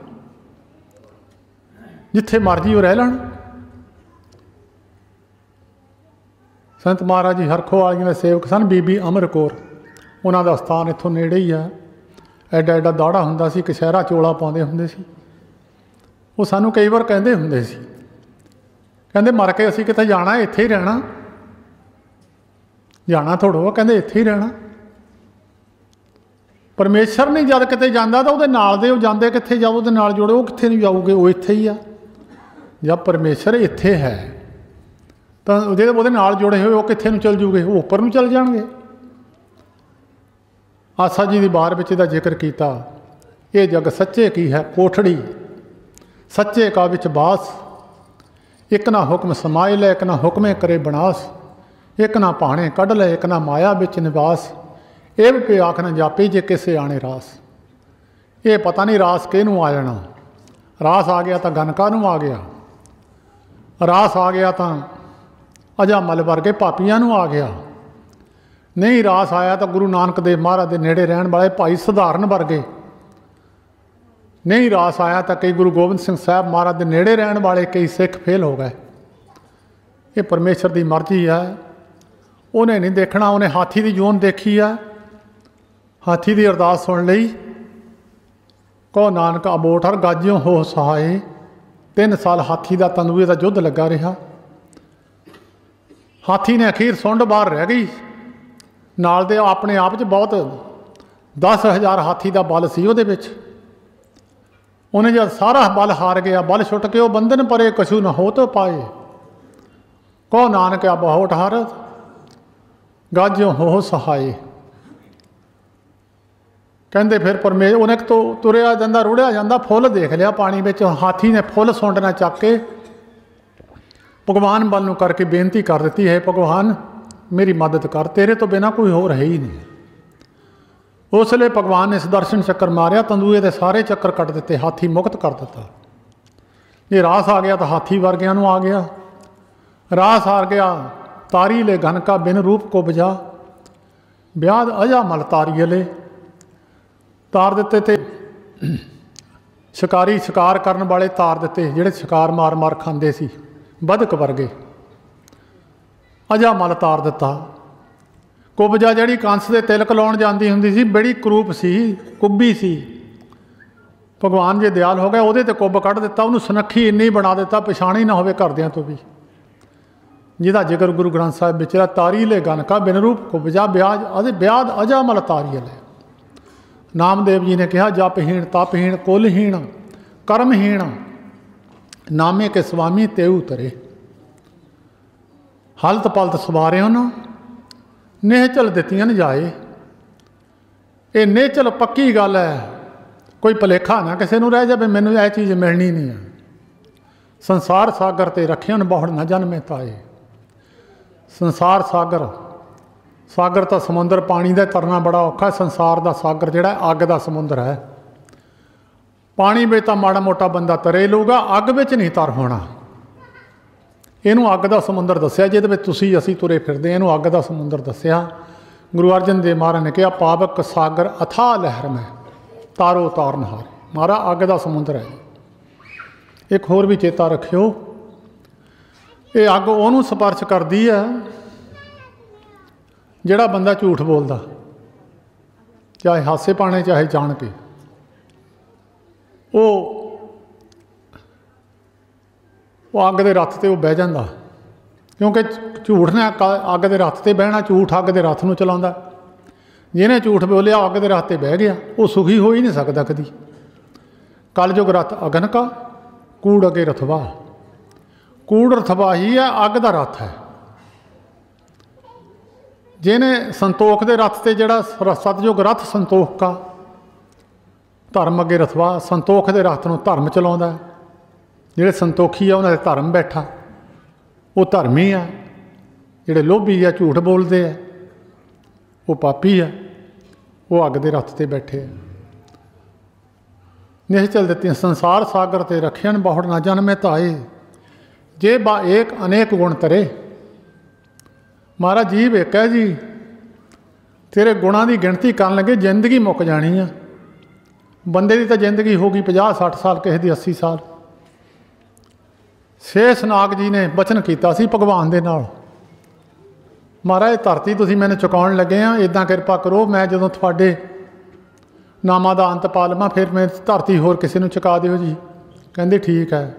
ਜਿੱਥੇ ਮਰਜੀ ਉਹ ਰਹਿ ਲੈਣ। ਸੰਤ ਮਹਾਰਾਜ ਜੀ ਹਰਖੋ ਵਾਲੀਆਂ ਦੇ ਸੇਵਕ ਸਨ। ਬੀਬੀ ਅਮਰ ਕੌਰ, ਉਹਨਾਂ ਦਾ ਸਥਾਨ ਇੱਥੋਂ ਨੇੜੇ ਹੀ ਆ। ਐਡਾ ਐਡਾ ਦਾੜਾ ਹੁੰਦਾ ਸੀ, ਕਛਹਿਰਾ ਚੋਲਾ ਪਾਉਂਦੇ ਹੁੰਦੇ ਸੀ। ਉਹ ਸਾਨੂੰ ਕਈ ਵਾਰ ਕਹਿੰਦੇ ਹੁੰਦੇ ਸੀ, ਕਹਿੰਦੇ ਮਰ ਕੇ ਅਸੀਂ ਕਿਤੇ ਜਾਣਾ, ਇੱਥੇ ਹੀ ਰਹਿਣਾ। ਜਾਣਾ ਥੋੜ੍ਹਾ, ਕਹਿੰਦੇ ਇੱਥੇ ਹੀ ਰਹਿਣਾ। ਪਰਮੇਸ਼ਰ ਨਹੀਂ ਜਦ ਕਿਤੇ ਜਾਂਦਾ ਤਾਂ ਉਹਦੇ ਨਾਲ ਦੇ ਉਹ ਜਾਂਦੇ ਕਿੱਥੇ? ਜਾਓ ਉਹਦੇ ਨਾਲ ਜੁੜੋ। ਉਹ ਕਿੱਥੇ ਨਹੀਂ ਜਾਊਗੇ? ਉਹ ਇੱਥੇ ਹੀ ਆ। ਜਦ ਪਰਮੇਸ਼ਰ ਇੱਥੇ ਹੈ ਤਾਂ ਜਿਹੜੇ ਉਹਦੇ ਨਾਲ ਜੁੜੇ ਹੋਏ ਉਹ ਕਿੱਥੇ ਨੂੰ ਚੱਲ ਜੂਗੇ? ਉਹ ਉੱਪਰ ਨੂੰ ਚੱਲ ਜਾਣਗੇ। ਆਸਾ ਜੀ ਦੀ ਬਾਰ ਵਿੱਚ ਇਹਦਾ ਜ਼ਿਕਰ ਕੀਤਾ। ਇਹ ਜਗ ਸੱਚੇ ਕੀ ਹੈ ਕੋਠੜੀ, ਸੱਚੇ ਕਾ ਵਿੱਚ ਬਾਸ। ਇੱਕ ਨਾ ਹੁਕਮ ਸਮਾਏ ਲੈ, ਇੱਕ ਨਾ ਹੁਕਮੇ ਕਰੇ ਬਨਾਸ। ਇੱਕ ਨਾ ਭਾਣੇ ਕੱਢ ਲੈ, ਇੱਕ ਨਾ ਮਾਇਆ ਵਿੱਚ ਨਿਵਾਸ। ਇਹ ਵੀ ਆਖ ਨਾ ਜਾਪੀ ਜੇ ਕਿਸੇ ਆਣੇ ਰਾਸ। ਇਹ ਪਤਾ ਨਹੀਂ ਰਾਸ ਕਿਹਨੂੰ ਆ ਜਾਣਾ। ਰਾਸ ਆ ਗਿਆ ਤਾਂ ਗਨਕਾ ਨੂੰ ਆ ਗਿਆ। ਰਾਸ ਆ ਗਿਆ ਤਾਂ ਅਜਾਮਲ ਵਰਗੇ ਪਾਪੀਆਂ ਨੂੰ ਆ ਗਿਆ। ਨਹੀਂ ਰਾਸ ਆਇਆ ਤਾਂ ਗੁਰੂ ਨਾਨਕ ਦੇਵ ਮਹਾਰਾਜ ਦੇ ਨੇੜੇ ਰਹਿਣ ਵਾਲੇ ਭਾਈ ਸਧਾਰਨ ਵਰਗੇ। ਨਹੀਂ ਰਾਸ ਆਇਆ ਤਾਂ ਕਈ ਗੁਰੂ ਗੋਬਿੰਦ ਸਿੰਘ ਸਾਹਿਬ ਮਹਾਰਾਜ ਦੇ ਨੇੜੇ ਰਹਿਣ ਵਾਲੇ ਕਈ ਸਿੱਖ ਫੇਲ ਹੋ ਗਏ। ਇਹ ਪਰਮੇਸ਼ਰ ਦੀ ਮਰਜ਼ੀ ਹੈ। ਉਹਨੇ ਨਹੀਂ ਦੇਖਣਾ। ਉਹਨੇ ਹਾਥੀ ਦੀ ਜੂਨ ਦੇਖੀ ਆ। ਹਾਥੀ ਦੀ ਅਰਦਾਸ ਸੁਣ ਲਈ। ਕਹੋ ਨਾਨਕ ਅਬੋਟ ਹਰ ਗਾਜਿਓ ਹੋ ਸਹਾਏ। 3 ਸਾਲ ਹਾਥੀ ਦਾ ਤੰਦੂਏ ਦਾ ਯੁੱਧ ਲੱਗਾ ਰਿਹਾ। ਹਾਥੀ ਨੇ ਅਖੀਰ ਸੁੰਡ ਬਾਹਰ ਰਹਿ ਗਈ। ਨਾਲ ਦੇ ਆਪਣੇ ਆਪ 'ਚ ਬਹੁਤ 10,000 ਹਾਥੀ ਦਾ ਬਲ ਸੀ ਉਹਦੇ ਵਿੱਚ। ਉਹਨੇ ਜਦ ਸਾਰਾ ਬਲ ਹਾਰ ਗਿਆ, ਬਲ ਛੁੱਟ ਕੇ ਉਹ ਬੰਧਨ ਪਰੇ ਕਛੂ ਨਾ ਹੋ ਤੋ ਪਾਏ। ਕਹੋ ਨਾਨਕ ਅਬੋਟ ਹਰ ਗਾਜਿਓ ਹੋ ਸਹਾਏ। ਕਹਿੰਦੇ ਫਿਰ ਉਹਨੇ ਤੋਂ ਤੁਰਿਆ ਜਾਂਦਾ, ਰੁੜਿਆ ਜਾਂਦਾ। ਫੁੱਲ ਦੇਖ ਲਿਆ ਪਾਣੀ ਵਿੱਚ। ਹਾਥੀ ਨੇ ਫੁੱਲ ਸੁੰਡ ਨਾਲ ਚੱਕ ਕੇ ਭਗਵਾਨ ਵੱਲ ਨੂੰ ਕਰਕੇ ਬੇਨਤੀ ਕਰ ਦਿੱਤੀ, ਹੈ ਭਗਵਾਨ ਮੇਰੀ ਮਦਦ ਕਰ, ਤੇਰੇ ਤੋਂ ਬਿਨਾਂ ਕੋਈ ਹੋਰ ਹੈ ਹੀ ਨਹੀਂ। ਉਸ ਵੇਲੇ ਭਗਵਾਨ ਨੇ ਸੁਦਰਸ਼ਨ ਚੱਕਰ ਮਾਰਿਆ, ਤੰਦੂਏ ਦੇ ਸਾਰੇ ਚੱਕਰ ਕੱਟ ਦਿੱਤੇ, ਹਾਥੀ ਮੁਕਤ ਕਰ ਦਿੱਤਾ। ਜੇ ਰਾਸ ਆ ਗਿਆ ਤਾਂ ਹਾਥੀ ਵਰਗਿਆਂ ਨੂੰ ਆ ਗਿਆ। ਰਾਸ ਆ ਗਿਆ ਤਾਰੀ ਲੈ ਘਨ ਕਾ ਬਿਨ ਰੂਪ ਕੋ ਬਜਾ। ਵਿਆਦ ਅਜਾ ਮਲ ਤਾਰੀਲੇ ਤਾਰ ਦਿੱਤੇ। ਤੇ ਸ਼ਿਕਾਰੀ ਸ਼ਿਕਾਰ ਕਰਨ ਵਾਲੇ ਤਾਰ ਦਿੱਤੇ, ਜਿਹੜੇ ਸ਼ਿਕਾਰ ਮਾਰ ਮਾਰ ਖਾਂਦੇ ਸੀ, ਬਦਕ ਵਰਗੇ। ਅਜਾ ਮਲ ਤਾਰ ਦਿੱਤਾ। ਕੁਬਜਾ ਜਿਹੜੀ ਕੰਸ ਦੇ ਤਿਲਕ ਲਾਉਣ ਜਾਂਦੀ ਹੁੰਦੀ ਸੀ, ਬੜੀ ਕਰੂਪ ਸੀ, ਕੁੱਬੀ ਸੀ। ਭਗਵਾਨ ਜੇ ਦਿਆਲ ਹੋ ਗਏ, ਉਹਦੇ ਤੇ ਕੁੱਬ ਕੱਢ ਦਿੱਤਾ। ਉਹਨੂੰ ਸੁਨੱਖੀ ਇੰਨੀ ਬਣਾ ਦਿੱਤਾ ਪਛਾਣ ਹੀ ਨਾ ਹੋਵੇ ਘਰਦਿਆਂ ਤੋਂ ਵੀ। ਜਿਹਦਾ ਜ਼ਿਕਰ ਗੁਰੂ ਗ੍ਰੰਥ ਸਾਹਿਬ ਵਿੱਚ ਹੈ, ਤਾਰੀ ਲੈ ਗਨ ਕਾ ਬਿਨ ਰੂਪ ਕੁਬਜਾ ਵਿਆਦ ਅਜਾ ਮਲ ਤਾਰੀਲੇ। ਨਾਮਦੇਵ ਜੀ ਨੇ ਕਿਹਾ, ਜਪਹੀਣ ਤਪਹੀਣ ਕੁਲਹੀਣ ਕਰਮਹੀਣ ਨਾਮੇ ਕੇ ਸਵਾਮੀ ਤੇ ਉਤਰੇ। ਹਲਤ ਪਲਤ ਸਵਾਰਿਓ ਨਾ ਨਿਹਚਲ ਦਿੱਤੀਆਂ ਨ ਜਾਏ। ਇਹ ਨਿਹਚਲ ਪੱਕੀ ਗੱਲ ਹੈ। ਕੋਈ ਭੁਲੇਖਾ ਨਾ ਕਿਸੇ ਨੂੰ ਰਹਿ ਜਾਵੇ ਮੈਨੂੰ ਇਹ ਚੀਜ਼ ਮਿਲਣੀ ਨਹੀਂ ਹੈ। ਸੰਸਾਰ ਸਾਗਰ ਤੇ ਰੱਖਿਓ ਨ ਬਹੁੜ ਨਾ ਜਨਮੇ ਤਾਏ। ਸੰਸਾਰ ਸਾਗਰ, ਸਾਗਰ ਤਾਂ ਸਮੁੰਦਰ, ਪਾਣੀ ਦਾ ਤਰਨਾ ਬੜਾ ਔਖਾ। ਸੰਸਾਰ ਦਾ ਸਾਗਰ ਜਿਹੜਾ ਅੱਗ ਦਾ ਸਮੁੰਦਰ ਹੈ। ਪਾਣੀ ਵਿੱਚ ਤਾਂ ਮਾੜਾ ਮੋਟਾ ਬੰਦਾ ਤਰੇ ਲਊਗਾ, ਅੱਗ ਵਿੱਚ ਨਹੀਂ ਤਰ ਹੋਣਾ। ਇਹਨੂੰ ਅੱਗ ਦਾ ਸਮੁੰਦਰ ਦੱਸਿਆ, ਜਿਹਦੇ ਵਿੱਚ ਤੁਸੀਂ ਅਸੀਂ ਤੁਰੇ ਫਿਰਦੇ, ਇਹਨੂੰ ਅੱਗ ਦਾ ਸਮੁੰਦਰ ਦੱਸਿਆ। ਗੁਰੂ ਅਰਜਨ ਦੇਵ ਮਹਾਰਾਜ ਨੇ ਕਿਹਾ ਪਾਵਕ ਸਾਗਰ ਅਥਾਹ ਲਹਿਰ ਮੈਂ ਤਾਰੋ ਤਾਰਨਹਾਰ। ਮਹਾਰਾਜ ਅੱਗ ਦਾ ਸਮੁੰਦਰ ਹੈ। ਇੱਕ ਹੋਰ ਵੀ ਚੇਤਾ ਰੱਖਿਓ, ਇਹ ਅੱਗ ਉਹਨੂੰ ਸਪਰਸ਼ ਕਰਦੀ ਹੈ ਜਿਹੜਾ ਬੰਦਾ ਝੂਠ ਬੋਲਦਾ, ਚਾਹੇ ਹਾਸੇ ਪਾਣੇ ਚਾਹੇ ਜਾਣ ਕੇ। ਉਹ ਅੱਗ ਦੇ ਰੱਥ 'ਤੇ ਉਹ ਬਹਿ ਜਾਂਦਾ, ਕਿਉਂਕਿ ਝੂਠ ਨੇ ਅੱਗ ਦੇ ਰੱਥ 'ਤੇ ਬਹਿਣਾ, ਝੂਠ ਅੱਗ ਦੇ ਰੱਥ ਨੂੰ ਚਲਾਉਂਦਾ। ਜਿਹਨੇ ਝੂਠ ਬੋਲਿਆ ਅੱਗ ਦੇ ਰੱਥ 'ਤੇ ਬਹਿ ਗਿਆ, ਉਹ ਸੁਖੀ ਹੋ ਹੀ ਨਹੀਂ ਸਕਦਾ ਕਦੀ। ਕਲਯੁਗ ਰੱਥ ਅਗਨ ਕਾ ਕੂੜ ਅਗੇ ਰਥਵਾ। ਕੂੜ ਰਥਵਾ ਹੀ ਹੈ, ਅੱਗ ਦਾ ਰੱਥ ਹੈ। ਜਿਹਨੇ ਸੰਤੋਖ ਦੇ ਰੱਥ 'ਤੇ, ਜਿਹੜਾ ਸਤਿਯੁਗ ਰੱਥ ਸੰਤੋਖ ਕਾ, ਧਰਮ ਅੱਗੇ ਰਥਵਾ, ਸੰਤੋਖ ਦੇ ਰੱਥ ਨੂੰ ਧਰਮ ਚਲਾਉਂਦਾ। ਜਿਹੜੇ ਸੰਤੋਖੀ ਆ ਉਹਨਾਂ ਦੇ ਧਰਮ ਬੈਠਾ, ਉਹ ਧਰਮੀ ਆ। ਜਿਹੜੇ ਲੋਭੀ ਆ, ਝੂਠ ਬੋਲਦੇ ਆ, ਉਹ ਪਾਪੀ ਆ, ਉਹ ਅੱਗ ਦੇ ਰੱਥ 'ਤੇ ਬੈਠੇ ਆ। ਨਿਸ਼ਚਲ ਦਿੱਤੀਆਂ ਸੰਸਾਰ ਸਾਗਰ ਤੇ ਰੱਖਿਆਨ ਬਹੁੜ ਨਾ ਜਨਮੇ ਧਾਏ, ਜੇ ਬਾ ਏਕ ਅਨੇਕ ਗੁਣ ਤਰੇ। ਮਹਾਰਾਜ ਜੀਵ ਇੱਕ ਹੈ ਜੀ, ਤੇਰੇ ਗੁਣਾਂ ਦੀ ਗਿਣਤੀ ਕਰਨ ਲੱਗੇ ਜ਼ਿੰਦਗੀ ਮੁੱਕ ਜਾਣੀ ਆ। ਬੰਦੇ ਦੀ ਤਾਂ ਜ਼ਿੰਦਗੀ ਹੋ ਗਈ 50-60 ਸਾਲ, ਕਿਸੇ ਦੀ 80 ਸਾਲ। ਸ਼ੇਸ਼ਨਾਗ ਜੀ ਨੇ ਬਚਨ ਕੀਤਾ ਸੀ ਭਗਵਾਨ ਦੇ ਨਾਲ, ਮਹਾਰਾਜ ਧਰਤੀ ਤੁਸੀਂ ਮੈਨੂੰ ਚੁਕਾਉਣ ਲੱਗੇ ਆ, ਇੱਦਾਂ ਕਿਰਪਾ ਕਰੋ ਮੈਂ ਜਦੋਂ ਤੁਹਾਡੇ ਨਾਮਾਂ ਦਾ ਅੰਤ ਪਾ ਲਵਾਂ ਫਿਰ ਮੈਂ ਧਰਤੀ ਹੋਰ ਕਿਸੇ ਨੂੰ ਚੁਕਾ ਦਿਓ ਜੀ। ਕਹਿੰਦੇ ਠੀਕ ਹੈ।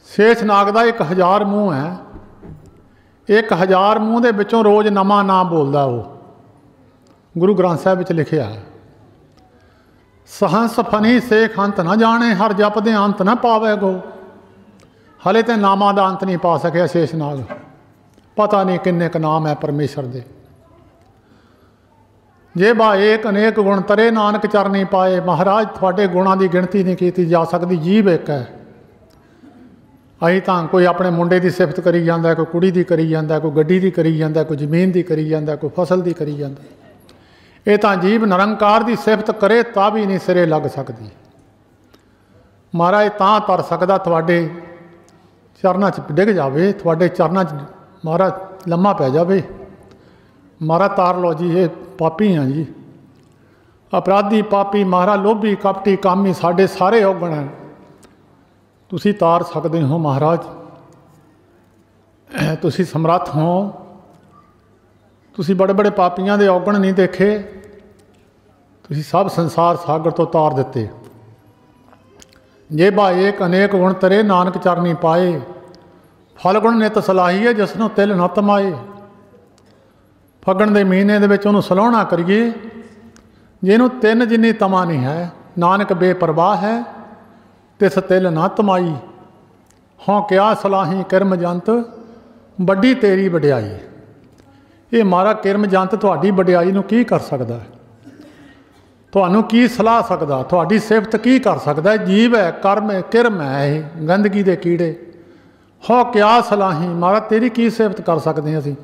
ਸ਼ੇਸ਼ਨਾਗ ਦਾ 1000 ਮੂੰਹ ਹੈ, 1000 ਮੂੰਹ ਦੇ ਵਿੱਚੋਂ ਰੋਜ਼ ਨਵਾਂ ਨਾਮ ਬੋਲਦਾ ਉਹ। ਗੁਰੂ ਗ੍ਰੰਥ ਸਾਹਿਬ ਵਿੱਚ ਲਿਖਿਆ ਸਹੰਸ ਫਨੀ ਸੇਖ ਅੰਤ ਨਾ ਜਾਣੇ, ਹਰ ਜਪਦੇ ਅੰਤ ਨਾ ਪਾਵੇ ਗੋ। ਹਲੇ ਤੇ ਨਾਮਾਂ ਦਾ ਅੰਤ ਨਹੀਂ ਪਾ ਸਕਿਆ ਸ਼ੇਸ਼ਨਾਗ। ਪਤਾ ਨਹੀਂ ਕਿੰਨੇ ਕੁ ਨਾਮ ਹੈ ਪਰਮੇਸ਼ਰ ਦੇ। ਜੇ ਬਾ ਏਕ ਅਨੇਕ ਗੁਣ ਤਰੇ ਨਾਨਕ ਚਰਨੀ ਪਾਏ। ਮਹਾਰਾਜ ਤੁਹਾਡੇ ਗੁਣਾਂ ਦੀ ਗਿਣਤੀ ਨਹੀਂ ਕੀਤੀ ਜਾ ਸਕਦੀ, ਜੀਵ ਇੱਕ ਹੈ। ਅਸੀਂ ਤਾਂ ਕੋਈ ਆਪਣੇ ਮੁੰਡੇ ਦੀ ਸਿਫਤ ਕਰੀ ਜਾਂਦਾ, ਕੋਈ ਕੁੜੀ ਦੀ ਕਰੀ ਜਾਂਦਾ, ਕੋਈ ਗੱਡੀ ਦੀ ਕਰੀ ਜਾਂਦਾ, ਕੋਈ ਜ਼ਮੀਨ ਦੀ ਕਰੀ ਜਾਂਦਾ, ਕੋਈ ਫਸਲ ਦੀ ਕਰੀ ਜਾਂਦਾ। ਇਹ ਤਾਂ ਜੀਵ ਨਿਰੰਕਾਰ ਦੀ ਸਿਫਤ ਕਰੇ ਤਾਂ ਵੀ ਨਹੀਂ ਸਿਰੇ ਲੱਗ ਸਕਦੀ। ਮਹਾਰਾਜ ਤਾਂ ਤਰ ਸਕਦਾ ਤੁਹਾਡੇ ਚਰਨਾਂ 'ਚ ਡਿੱਗ ਜਾਵੇ, ਤੁਹਾਡੇ ਚਰਨਾਂ 'ਚ ਮਹਾਰਾਜ ਲੰਮਾ ਪੈ ਜਾਵੇ। ਮਹਾਰਾਜ ਤਾਰ ਲਓ ਜੀ, ਇਹ ਪਾਪੀ ਹਾਂ ਜੀ, ਅਪਰਾਧੀ ਪਾਪੀ, ਮਹਾਰਾਜ ਲੋਭੀ ਕਪਟੀ ਕਾਮੀ, ਸਾਡੇ ਸਾਰੇ ਔਗਣ ਹੈ। ਤੁਸੀਂ ਤਾਰ ਸਕਦੇ ਹੋ ਮਹਾਰਾਜ, ਤੁਸੀਂ ਸਮਰੱਥ ਹੋ। ਤੁਸੀਂ ਬੜੇ ਬੜੇ ਪਾਪੀਆਂ ਦੇ ਔਗਣ ਨਹੀਂ ਦੇਖੇ, ਤੁਸੀਂ ਸਭ ਸੰਸਾਰ ਸਾਗਰ ਤੋਂ ਤਾਰ ਦਿੱਤੇ। ਜੇ ਬਾ ਏਕ ਅਨੇਕ ਗੁਣ ਤਰੇ ਨਾਨਕ ਚਰਨੀ ਪਾਏ, ਫਲ ਗੁਣ ਨਿਤ ਸਲਾਹੀਏ ਜਿਸ ਨੂੰ ਤਿਲ ਨਾ ਤਮਾਏ। ਫੱਗਣ ਦੇ ਮਹੀਨੇ ਦੇ ਵਿੱਚ ਉਹਨੂੰ ਸਲਾਹੁਣਾ ਕਰੀਏ ਜਿਹਨੂੰ ਤਿੰਨ ਜਿੰਨੀ ਤਮਾ ਨਹੀਂ ਹੈ। ਨਾਨਕ ਬੇਪਰਵਾਹ ਹੈ ਤਿਸ ਤਿਲ ਨਾ ਤਮਾਈ, ਹੋਂ ਕਿਆ ਸਲਾਹੀ ਕਿਰਮ ਜੰਤ ਵੱਡੀ ਤੇਰੀ ਵਡਿਆਈ। ਇਹ ਮਾਰਾ ਕਿਰਮ ਜੰਤ ਤੁਹਾਡੀ ਵਡਿਆਈ ਨੂੰ ਕੀ ਕਰ ਸਕਦਾ ਹੈ? ਤੁਹਾਨੂੰ ਕੀ ਸਲਾਹ ਸਕਦਾ? ਤੁਹਾਡੀ ਸਿਫਤ ਕੀ ਕਰ ਸਕਦਾ? ਜੀਵ ਹੈ, ਕਰਮ ਹੈ, ਕਿਰਮ ਹੈ, ਇਹ ਗੰਦਗੀ ਦੇ ਕੀੜੇ। ਹੋ ਕਿਆ ਸਲਾਹੀ, ਮਾਰਾ ਤੇਰੀ ਕੀ ਸਿਫਤ ਕਰ ਸਕਦੇ ਅਸੀਂ?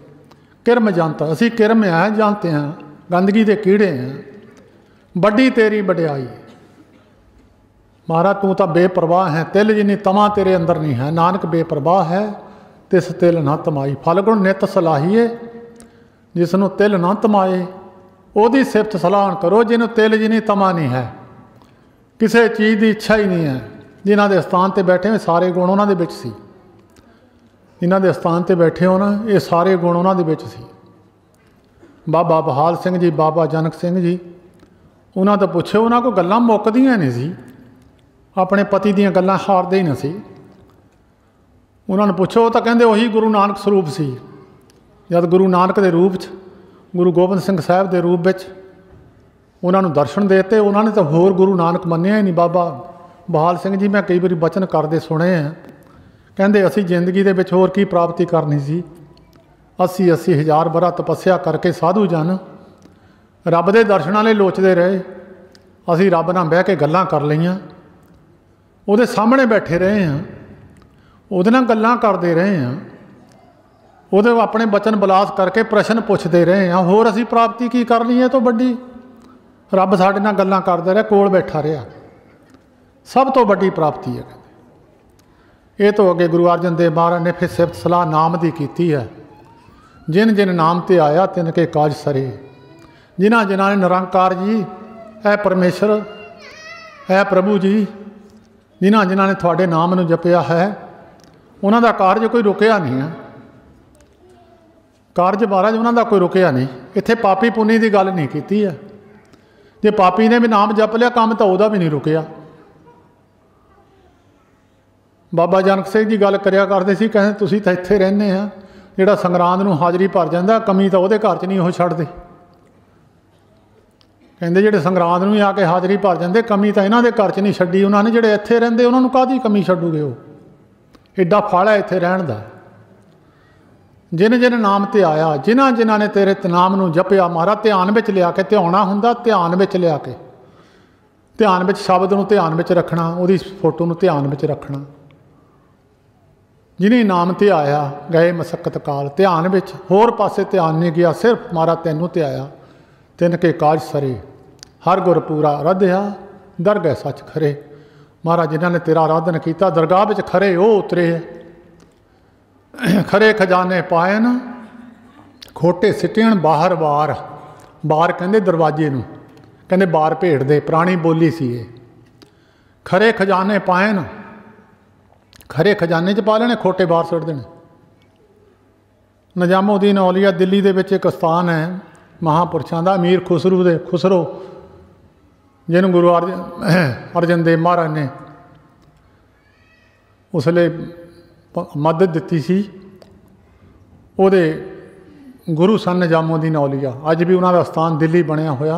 ਕਿਰਮ ਜੰਤ, ਅਸੀਂ ਕਿਰਮ ਹੈ, ਜੰਤ ਹਾਂ, ਗੰਦਗੀ ਦੇ ਕੀੜੇ ਹਾਂ। ਵੱਡੀ ਤੇਰੀ ਵਡਿਆਈ। ਮਹਾਰਾਜ ਤੂੰ ਤਾਂ ਬੇਪਰਵਾਹ ਹੈ, ਤਿਲ ਜਿੰਨੀ ਤਮਾ ਤੇਰੇ ਅੰਦਰ ਨਹੀਂ ਹੈ। ਨਾਨਕ ਬੇਪਰਵਾਹ ਹੈ ਤਿਸ ਤਿਲ ਨਾ ਤਮਾਈ। ਫਲ ਗੁਣ ਨਿਤ ਸਲਾਹੀਏ ਜਿਸ ਨੂੰ ਤਿਲ ਨਾ ਤਮਾਏ। ਉਹਦੀ ਸਿਫਤ ਸਲਾਹਣ ਕਰੋ ਜਿਹਨੂੰ ਤਿਲ ਜਿੰਨੀ ਤਮਾ ਨਹੀਂ ਹੈ, ਕਿਸੇ ਚੀਜ਼ ਦੀ ਇੱਛਾ ਹੀ ਨਹੀਂ ਹੈ। ਜਿਨ੍ਹਾਂ ਦੇ ਸਥਾਨ 'ਤੇ ਬੈਠੇ ਹੋ ਸਾਰੇ ਗੁਣ ਉਹਨਾਂ ਦੇ ਵਿੱਚ ਸੀ। ਜਿਨ੍ਹਾਂ ਦੇ ਸਥਾਨ 'ਤੇ ਬੈਠੇ ਹੋ ਨਾ, ਇਹ ਸਾਰੇ ਗੁਣ ਉਹਨਾਂ ਦੇ ਵਿੱਚ ਸੀ। ਬਾਬਾ ਬਹਾਲ ਸਿੰਘ ਜੀ, ਬਾਬਾ ਜਨਕ ਸਿੰਘ ਜੀ, ਉਹਨਾਂ ਤੋਂ ਪੁੱਛੋ, ਉਹਨਾਂ ਕੋਲ ਗੱਲਾਂ ਮੁੱਕਦੀਆਂ ਨਹੀਂ ਸੀ। ਆਪਣੇ ਪਤੀ ਦੀਆਂ ਗੱਲਾਂ ਹਾਰਦੇ ਹੀ ਨਹੀਂ ਸੀ। ਉਹਨਾਂ ਨੂੰ ਪੁੱਛੋ, ਉਹ ਤਾਂ ਕਹਿੰਦੇ ਉਹੀ ਗੁਰੂ ਨਾਨਕ ਸਰੂਪ ਸੀ। ਜਦ ਗੁਰੂ ਨਾਨਕ ਦੇ ਰੂਪ 'ਚ, ਗੁਰੂ ਗੋਬਿੰਦ ਸਿੰਘ ਸਾਹਿਬ ਦੇ ਰੂਪ ਵਿੱਚ ਉਹਨਾਂ ਨੂੰ ਦਰਸ਼ਨ ਦੇ ਦਿੱਤੇ, ਉਹਨਾਂ ਨੇ ਤਾਂ ਹੋਰ ਗੁਰੂ ਨਾਨਕ ਮੰਨਿਆ ਹੀ ਨਹੀਂ। ਬਾਬਾ ਬਹਾਲ ਸਿੰਘ ਜੀ, ਮੈਂ ਕਈ ਵਾਰੀ ਬਚਨ ਕਰਦੇ ਸੁਣੇ ਆ, ਕਹਿੰਦੇ ਅਸੀਂ ਜ਼ਿੰਦਗੀ ਦੇ ਵਿੱਚ ਹੋਰ ਕੀ ਪ੍ਰਾਪਤੀ ਕਰਨੀ ਸੀ। 80-80 ਹਜ਼ਾਰ ਵਰ੍ਹਾ ਤਪੱਸਿਆ ਕਰਕੇ ਸਾਧੂ ਜਨ ਰੱਬ ਦੇ ਦਰਸ਼ਨਾਂ ਲਈ ਲੋਚਦੇ ਰਹੇ। ਅਸੀਂ ਰੱਬ ਨਾਲ ਬਹਿ ਕੇ ਗੱਲਾਂ ਕਰ ਲਈਆਂ, ਉਹਦੇ ਸਾਹਮਣੇ ਬੈਠੇ ਰਹੇ ਹਾਂ, ਉਹਦੇ ਨਾਲ ਗੱਲਾਂ ਕਰਦੇ ਰਹੇ ਹਾਂ, ਉਹਦੇ ਆਪਣੇ ਬਚਨ ਬਲਾਸ ਕਰਕੇ ਪ੍ਰਸ਼ਨ ਪੁੱਛਦੇ ਰਹੇ ਹਾਂ। ਹੋਰ ਅਸੀਂ ਪ੍ਰਾਪਤੀ ਕੀ ਕਰਨੀ ਹੈ ਤੋਂ ਵੱਡੀ? ਰੱਬ ਸਾਡੇ ਨਾਲ ਗੱਲਾਂ ਕਰਦਾ ਰਿਹਾ, ਕੋਲ ਬੈਠਾ ਰਿਹਾ, ਸਭ ਤੋਂ ਵੱਡੀ ਪ੍ਰਾਪਤੀ ਹੈ। ये तो अगे गुरु अर्जन देव महाराज ने फिर सिफत सलाह नाम की की है। जिन जिन नाम ते आया तिन के काज सरे। जिन्हां जिन्हां ने निरंकार जी ऐ परमेश्वर ऐ प्रभु जी जिन्हां जिन्हां ने थोड़े नाम नूं जपिया है उन्हां दा कारज कोई रुकिया नहीं है। कारज महाराज उन्हां दा कोई रुकिया नहीं। इत्थे पापी पुन्नी की गल नहीं की है। जे पापी ने भी नाम जप लिया काम तो वह भी नहीं रुकिया। बाबा जानक सिंह जी गल करिया करते सी, कहते तुसीं तां इत्थे रहंदे आ, जिहड़ा संगरांद नूं हाज़री भर जांदा कमी तो उहदे घर च नहीं वो छड्डदे। कहंदे जिहड़े संगरांद नूं आके हाज़री भर जांदे कमी तो इन्हां दे घर च नहीं छड्डी उन्होंने, जिहड़े इत्थे रहिंदे उन्हां नूं काहदी कमी छड्डूगे। वो एडा फल है इत्थे रहण दा। जिन जिन नाम ते आया जिन्हां जिन्हां ने तेरे नाम नूं जपिया महाराज ध्यान विच लिया के ध्याना हुंदा, ध्यान विच लिया के ध्यान विच शब्द नूं ध्यान विच रखना, उहदी फोटो नूं ध्यान विच रखना। जिन्हें नाम ते आया गए मसक्कत काल, ध्यान विच होर पासे ध्यान नहीं गया, सिर्फ महाराज तैनूं ते आया तिन के काज सरे। हर गुर पूरा आराध्या दरगह सच खरे। महाराज जिन्हां ने तेरा आराधन किया दरगाह विच खरे वो उतरे। खरे खजाने पाए न खोटे सिटियन बाहर बार। बार कहंदे दरवाजे नूं, कहंदे बार भेड़ दे, पुरानी बोली सी ये। खरे खजाने पाए न, खरे खजाने च पा लेने, खोटे बाहर सुट देने। निजामुद्दीन औलिया दिल्ली दे विच एक स्थान है महापुरुषों का, अमीर खुसरो जिन्होंने गुरु अर्जन देव महाराज ने उसले मदद दी सी। उहदे गुरु सन निजामुद्दीन औलिया। अज भी उन्हों का स्थान दिल्ली बनया होया,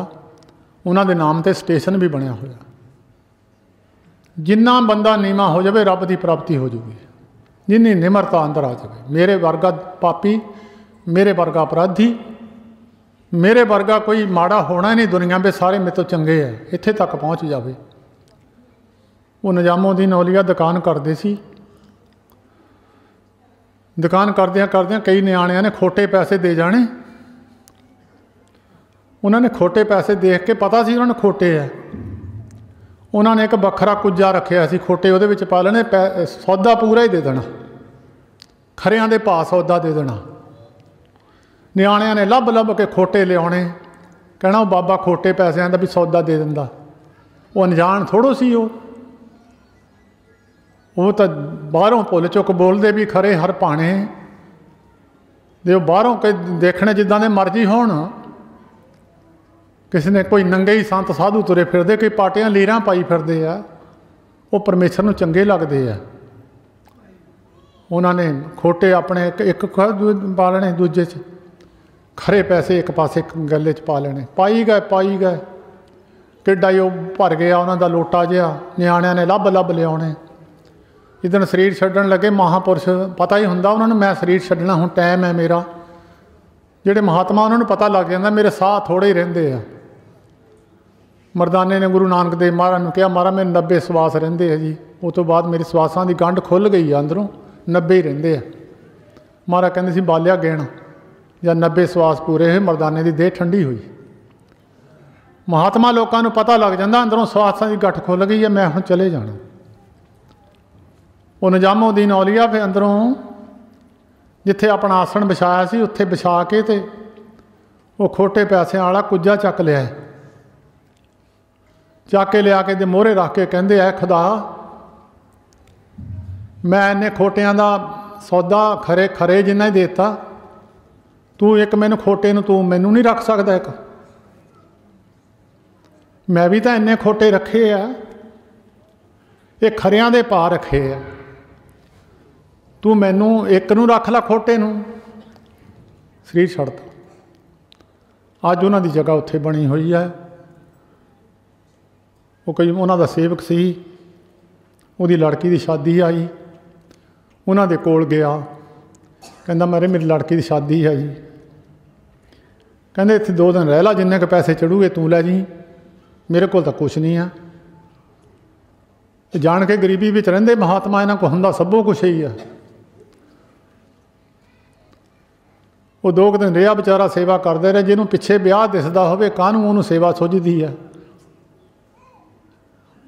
उन्होंने नाम से स्टेशन भी बनया होया। जिन्ना बंदा नीवा हो जाए रब की प्राप्ति हो जाएगी, जिन्नी निमरता अंदर आ जाए। मेरे वर्गा पापी, मेरे वर्गा अपराधी, मेरे वर्गा कोई माड़ा होना ही नहीं दुनिया में, सारे मेरे तो चंगे है, इत्थे तक पहुँच जाए। वो निजामुद्दीन औलिया दुकान करते सी। दुकान करदियां करदियां कई नियाणियां ने खोटे पैसे दे जाने। उन्होंने खोटे पैसे देख के पता सी उन्होंने खोटे है, उन्होंने एक बखरा कुजा रखा सी, खोटे उहदे विच पा लेने, सौदा पूरा ही दे देना, खरियां दे भाव सौदा दे देना। नियाणियां ने लभ लभ के खोटे लियाने, कहना वो बाबा खोटे पैसों का भी सौदा दे दिंदा। वो अनजान थोड़ो सी वो तो बाहरों भुल चुक बोलते भी खरे हर भाने दे, बाहरों के देखने जिद्दां दे मर्जी होण। किसी ने कोई नंगे ही संत साधु तुरे फिरदे, कोई पाटियां लीरां पाई फिरदे आ, वो परमेश्वर नूं चंगे लगदे आ। उन्होंने खोटे अपने एक पा लेने, दूजे च खरे पैसे एक पासे गले च पा लेने। पाई गए किड्डा ही भर गया उन्हों का लोटा जिहा। नियाणियां ने लभ लभ लियाने। जिदन शरीर छड्डण लगे महापुरुष पता ही हुंदा उन्होंने, मैं शरीर छड्डना हुण टाइम है मेरा। जिहड़े महात्मा उन्होंने पता लग जाता मेरे साह थोड़े ही रहिंदे आ। मरदाने ने गुरु नानक देव महाराज ने कहा महाराज मेरे 90 सवास रहिंदे है जी। उस तो बाद मेरी सवासां की गंढ खुल गई है, अंदरों 90 ही रहिंदे आ। महाराज कहंदे सी बालिया गिण, जब 90 सवास पूरे हुए मरदाने की देह ठंडी हुई। महात्मा लोगों को पता लग जाता अंदरों सवासां की गठ खुल गई है, मैं हुण चले जाना। वो निजामुद्दीन औलिया फिर अंदरों जिथे अपना आसन बिछाया सी उत्थे बिछा के ते वो खोटे पैसे वाला कुजा चक लिया, चक के लिया के दे मोहरे रख के कहंदे ऐ खुदा मैं इन्ने खोटियां दा सौदा खरे खरे जिन्ना ही देता, तू एक मैनू खोटे नूं तू मैनू नहीं रख सकदा। एक मैं भी तो इन्ने खोटे रखे आ, ये खरियां दे पा रखे आ, तू मैनू एक नूं रख ला खोटे नूं। शरीर छड्डता। अज उन्हां दी जगह उत्थे बनी हुई है। वो कोई उन्हां दा सेवक सी, उहदी लड़की दी शादी आई, उन्हां दे कोल गया, कहंदा मेरी लड़की दी शादी है जी। कहंदे इत्थे 2 दिन रह ला, जिन्ने क पैसे चढ़ूगे तू लै जी, मेरे कोल तां कुछ नहीं है। जान के गरीबी विच रहिंदे महात्मा, इन्हां कोल हुंदा सबो कुछ ही है। वो 2 दिन रहा बेचारा सेवा करते रहे। जिन्हों पिछे ब्याह दिसदा होवे काहनूं उहनूं सेवा सुझदी है।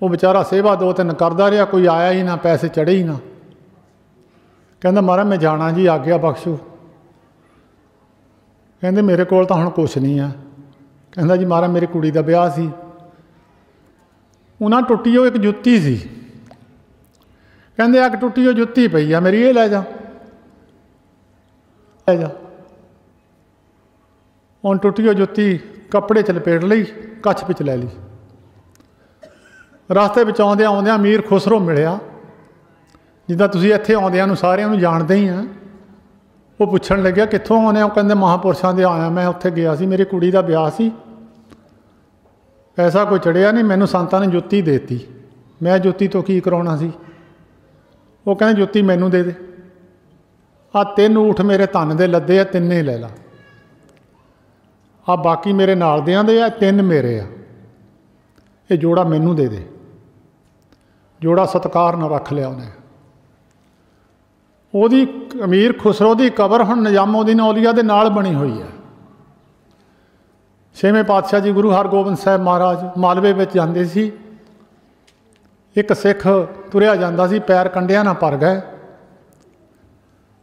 वो बेचारा सेवा 2-3 करता रहा, कोई आया ही ना, पैसे चढ़े ही ना। कहंदा महाराज मैं जाना जी, आग्या बख्शो। कहंदे मेरे कोल तां हुण कुछ नहीं है। कहंदा जी महाराज मेरी कुड़ी दा विआह सी, उन्हां टुट्टी एक जुत्ती सी। कहंदे आ टुट्टी जुत्ती पई आ मेरी, ये लै जा लै जा। हुण टुट्टी जुत्ती कपड़े च लपेट लई, कच्छ विच लै लई। रास्ते विच आउंदियां आउंदियां अमीर खुसरो मिलिया, जिद्दां तुसीं इत्थे आउंदियां नूं सारिआं नूं जाणदे ही आ। वो पुछण लग्या कित्थों आउंदे हो? कहंदे महापुरुषां दे आया, मैं उत्थे गया सी, मेरी कुड़ी दा विआह सी, पैसा कोई चढ़िया नहीं, मैनूं संतां ने जुत्ती देती, मैं जुत्ती तो की कराउणा सी? वो कहंदे जुत्ती मैनूं दे दे, आ 3 ऊठ मेरे धन दे लद्दे आ, 3 ही लै ला, आ बाकी मेरे नाल दियां दे आ, 3 मेरे आ, ये जोड़ा मैनूं दे दे। जोड़ा सत्कार नाल रख लिया उन्हें। ਉਹਦੀ अमीर खुसरो की कबर हुण निजामुद्दीन औलिया दे नाल बनी हुई है। 6वें पातशाह जी गुरु हरगोबिंद साहब महाराज मालवे में जाते सी, एक सिख तुरिया जाता सी, पैर कंडिया ना भर गए,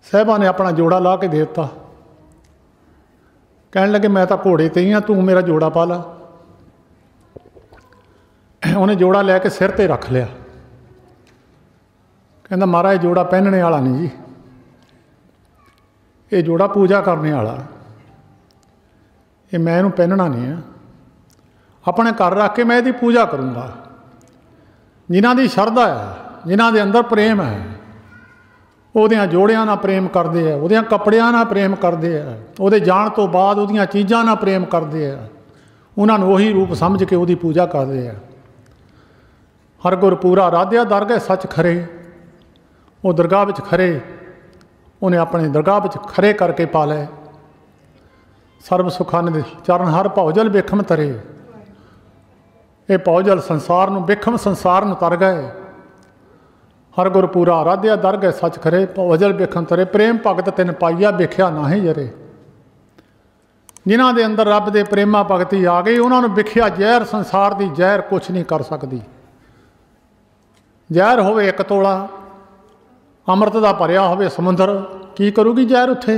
साहिबा ने अपना जोड़ा ला के दे दिता, कहने लगे मैं तो घोड़े ते ही हाँ, तू मेरा जोड़ा पा ला। उन्हें जोड़ा लैके सिर ते रख लिया। कहता महाराज जोड़ा पहनने वाला नहीं जी, ये जोड़ा पूजा करने वाला, ये मैं इनू पहनना नहीं है, अपने घर रख के मैं इसकी पूजा करूँगा। जिन्हां दी शरधा है, जिन्हां दे अंदर प्रेम है, ਉਹਦੀਆਂ जोड़ियां नाल प्रेम करते हैं, ਉਹਦੀਆਂ कपड़ियां नाल प्रेम करते हैं, ਉਹਦੇ जाण तो बाद ਉਹਦੀਆਂ चीज़ां नाल प्रेम करते हैं, उन्होंने उही रूप समझ के ਉਹਦੀ पूजा करते हैं। हर गुर पूरा राध्या दरगह सच खरे, वो दरगाह विच खरे, उन्हें अपने दरगाह विच खरे करके पा लै। सर्व सुखान दे चरण हर भौजल बेखम तरे, ये भौजल संसार नूं बेखम संसार नूं तर गए। हर गुर पूरा आराध्या दरगह सच खरे, भौजल बेखम तरे, प्रेम भगत तिन पाइया वेख्या नाहीं जरे। जिन्हां दे अंदर रब दे प्रेमा भगती आ गई, उन्होंने वेख्या जहर संसार की जहर कुछ नहीं कर सकती। जहर होवे 1 तोला, अमृत का भरिया होवे समुंदर, की करूगी जहर उत्थे?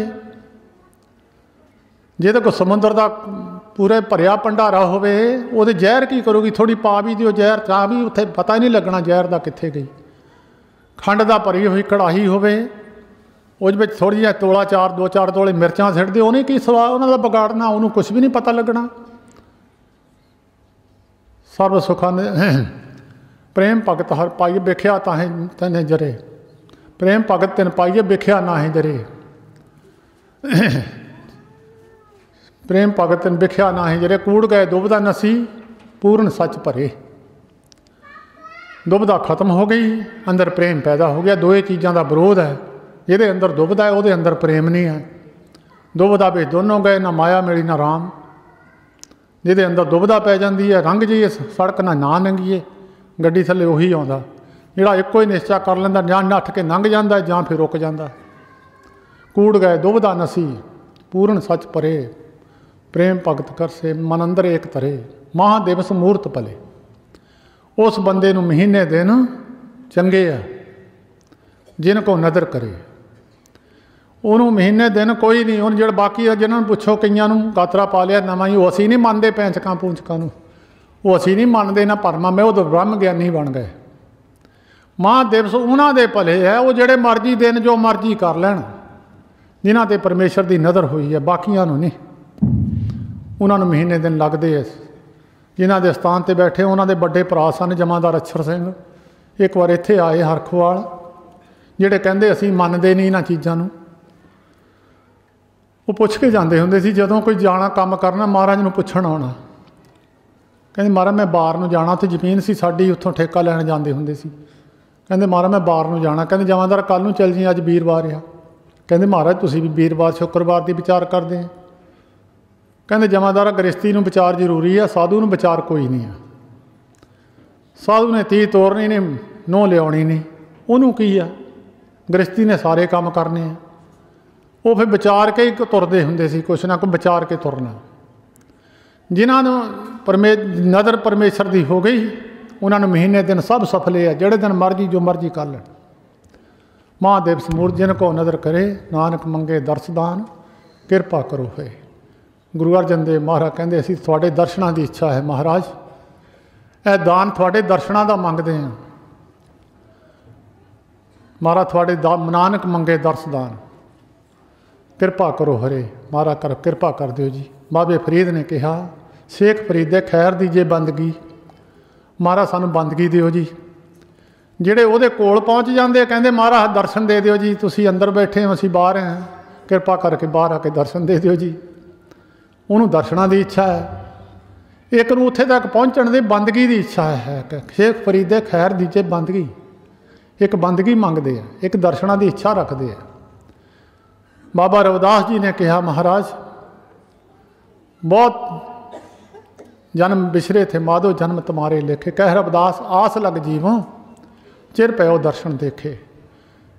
जे तो कोई समुंदर का पूरे भरिया भंडारा होवे, उहदे जहर की करूगी? थोड़ी पा भी दिओ जहर, तां भी उत्थे पता ही नहीं लगना जहर का कित्थे गई। खंड का भरी हुई कड़ाही होवे, उस विच थोड़ी जी तोला 2-4 तोले मिर्चां सिट दिओ, उन्हें की सवा उन्हां दा बगाड़ना, उन्होंने कुछ भी नहीं पता लगना। सर्व सुखां प्रेम भगत हर पाइए वेख्या ताहे तने जरे, प्रेम भगत तिन पाइए वेख्या नाहीं जरे। प्रेम भगत तिन वेख्या नाहीं जरे, कूड़ गए दुबदा नसी, पूर्ण सच भरे। दुबदा खत्म हो गई, अंदर प्रेम पैदा हो गया। 2 चीज़ों का विरोध है, जिहदे अंदर दुबदा है उहदे अंदर प्रेम नहीं है। दुबदा विच दोनों गए, ना माया मिली ना राम। जिहदे अंदर दुबदा पै जाती है, रंग जाइए सड़क ना लंघीए, गड्डी थले उही आउंदा। जिहड़ा एको ही निश्चा कर लैंदा, जां नੱਠ के लंघ जांदा जां फिर रुक जांदा। कूड़ गए दुबदा नसी, पूर्ण सच परे, प्रेम भगत कर से मन अंदर एक तरे। महादिवस मूर्त भले, उस बंदे नूं महीने दिन चंगे आ जिन को नदर करे। उन्होंने महीने दिन कोई नहीं, उन जो बाकी जिन्होंने पुछो, कईयां नूं गातरा पा लिया नवां ही, वो असीं नहीं मानते पैंचकां पूंचकां नूं, वो असीं नहीं मानते ना भरमा में, वो तो ब्रह्म ज्ञानी बन गए। महादिवस उन्हां दे भले है, वो जिहड़े मर्जी दिन जो मर्जी कर लैण, जिन्हां ते परमेश्वर की नज़र हुई है, बाकियां नूं नहीं। उन्होंने महीने दिन लगते है। जिन्हां दे स्थान ते बैठे उन्हां दे बड़े भरा सन जमादार अक्षर सिंह, एक बार इत्थे आए हरखवाल, जिहड़े कहंदे असीं मनदे नहीं इन्हां चीज़ां नूं। वो पुछ के जाते हुंदे सी, जदों कोई जाना काम करना महाराज नूं पुछण आउणा, कहंदे महाराज मैं बार नूं जाना, उत्थे जमीन सी साडी, उत्थों ठेका लैण जांदे हुंदे सी। कहंदे महाराज मैं बार नूं जाना, कहंदे जमादार कल नूं चल जी, अज वीरवार आ। कहंदे महाराज तुसीं भी वीरवार शुक्रवार की विचार करदे आ। कहंदे जमादार गृहस्थी नूं विचार जरूरी है, साधु नूं विचार कोई नहीं है। साधु ने ती तोड़नी नहीं, नोह लियाउणी नहीं, उहनूं की आ, गृहस्थी ने सारे काम करने हैं। वो फिर विचार के ही तुरते हुंदे सी, कुछ ना कुछ विचार के तुरना। जिन्होंने नज़र परमेश्वर की हो गई, उन्होंने महीने दिन सब सफले है, जेड़े दिन मर्जी जो मर्जी कर लैण। महादिवस मूर्त जिन को नज़र करे, नानक मंगे दर्शदान किरपा करो है। गुरु अर्जन देव महाराज कहते असीं तुहाडे दर्शनां की इच्छा है महाराज, यह दान तुहाडे दर्शनां दा मंगदे हैं महाराज, तुहाडे नानक मंगे दर्शदान किरपा करो हरे। महाराज कर किरपा कर दिओ जी। बाबे फरीद ने कहा शेख फरीदे खैर दी जे बंदगी, महाराज सानू बंदगी दिओ जी। ਜਿਹੜੇ ਉਹਦੇ ਕੋਲ पहुँच जाते कहते महाराज दर्शन दे दिओ जी, तुसीं अंदर बैठे हो असीं बाहर हैं, किरपा करके बाहर आके दर्शन दे दिओ जी। उन्होंने दर्शनां की इच्छा है, एक नूं उत्थे तक पहुँचण की बंदगी की इच्छा है। शेख फरीदे खैर दी जे बंदगी, एक बंदगी मंगते हैं, एक दर्शनां की इच्छा रखते हैं। बाबा रविदास जी ने कहा महाराज बहुत जन्म बिछरे थे माधो जन्म तुम्हारे लेखे, कह रविदास आस लग जीवों चिर पयो दर्शन देखे।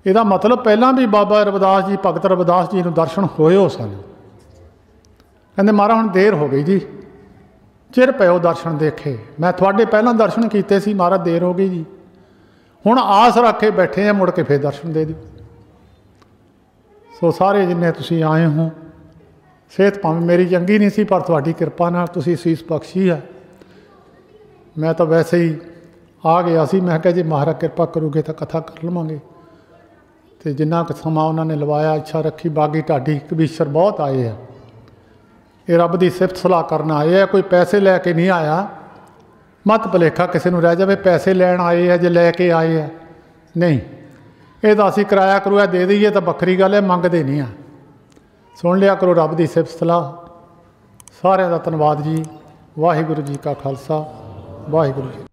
ਇਹਦਾ मतलब ਪਹਿਲਾਂ भी बाबा रविदास जी भगत रविदास जी ਨੂੰ दर्शन ਹੋਏ ਹੋ ਸਨ। ਕਹਿੰਦੇ महाराज ਹੁਣ देर हो गई जी, चिर पयो दर्शन देखे। मैं ਤੁਹਾਡੇ ਪਹਿਲਾਂ दर्शन ਕੀਤੇ ਸੀ महाराज, देर हो गई जी, ਹੁਣ आस रख के बैठे हैं, मुड़ के फिर दर्शन दे दिओ। सो सारे जिन्ने तुसीं आए हो, सेहत भावें मेरी चंगी नहीं सी, पर तुहाडी किरपा नाल तुसीं सीस बख्शी है। मैं तो वैसे ही आ गया सी, मैं कहा जी महाराज किरपा करोगे तो कथा कर लवांगे। तो जिन्ना क समा उन्होंने लवाया, इच्छा रखी। बागी ढाडी कबीशर बहुत आए हैं, ये रब की सिफत सलाह करना आए हैं, कोई पैसे लैके नहीं आया। मत भुलेखा किसी को रह जाए पैसे लैन आए है जे लैके आए है, नहीं। ये तो असीं किराया करूया दे दईए तो बखरी गल है, मंगते नहीं आ। सुन लिया करो रब की सिफत सलाह। सारिਆਂ ਦਾ ਧੰਨਵਾਦ जी। वाहिगुरू जी का खालसा, वाहिगुरू जी।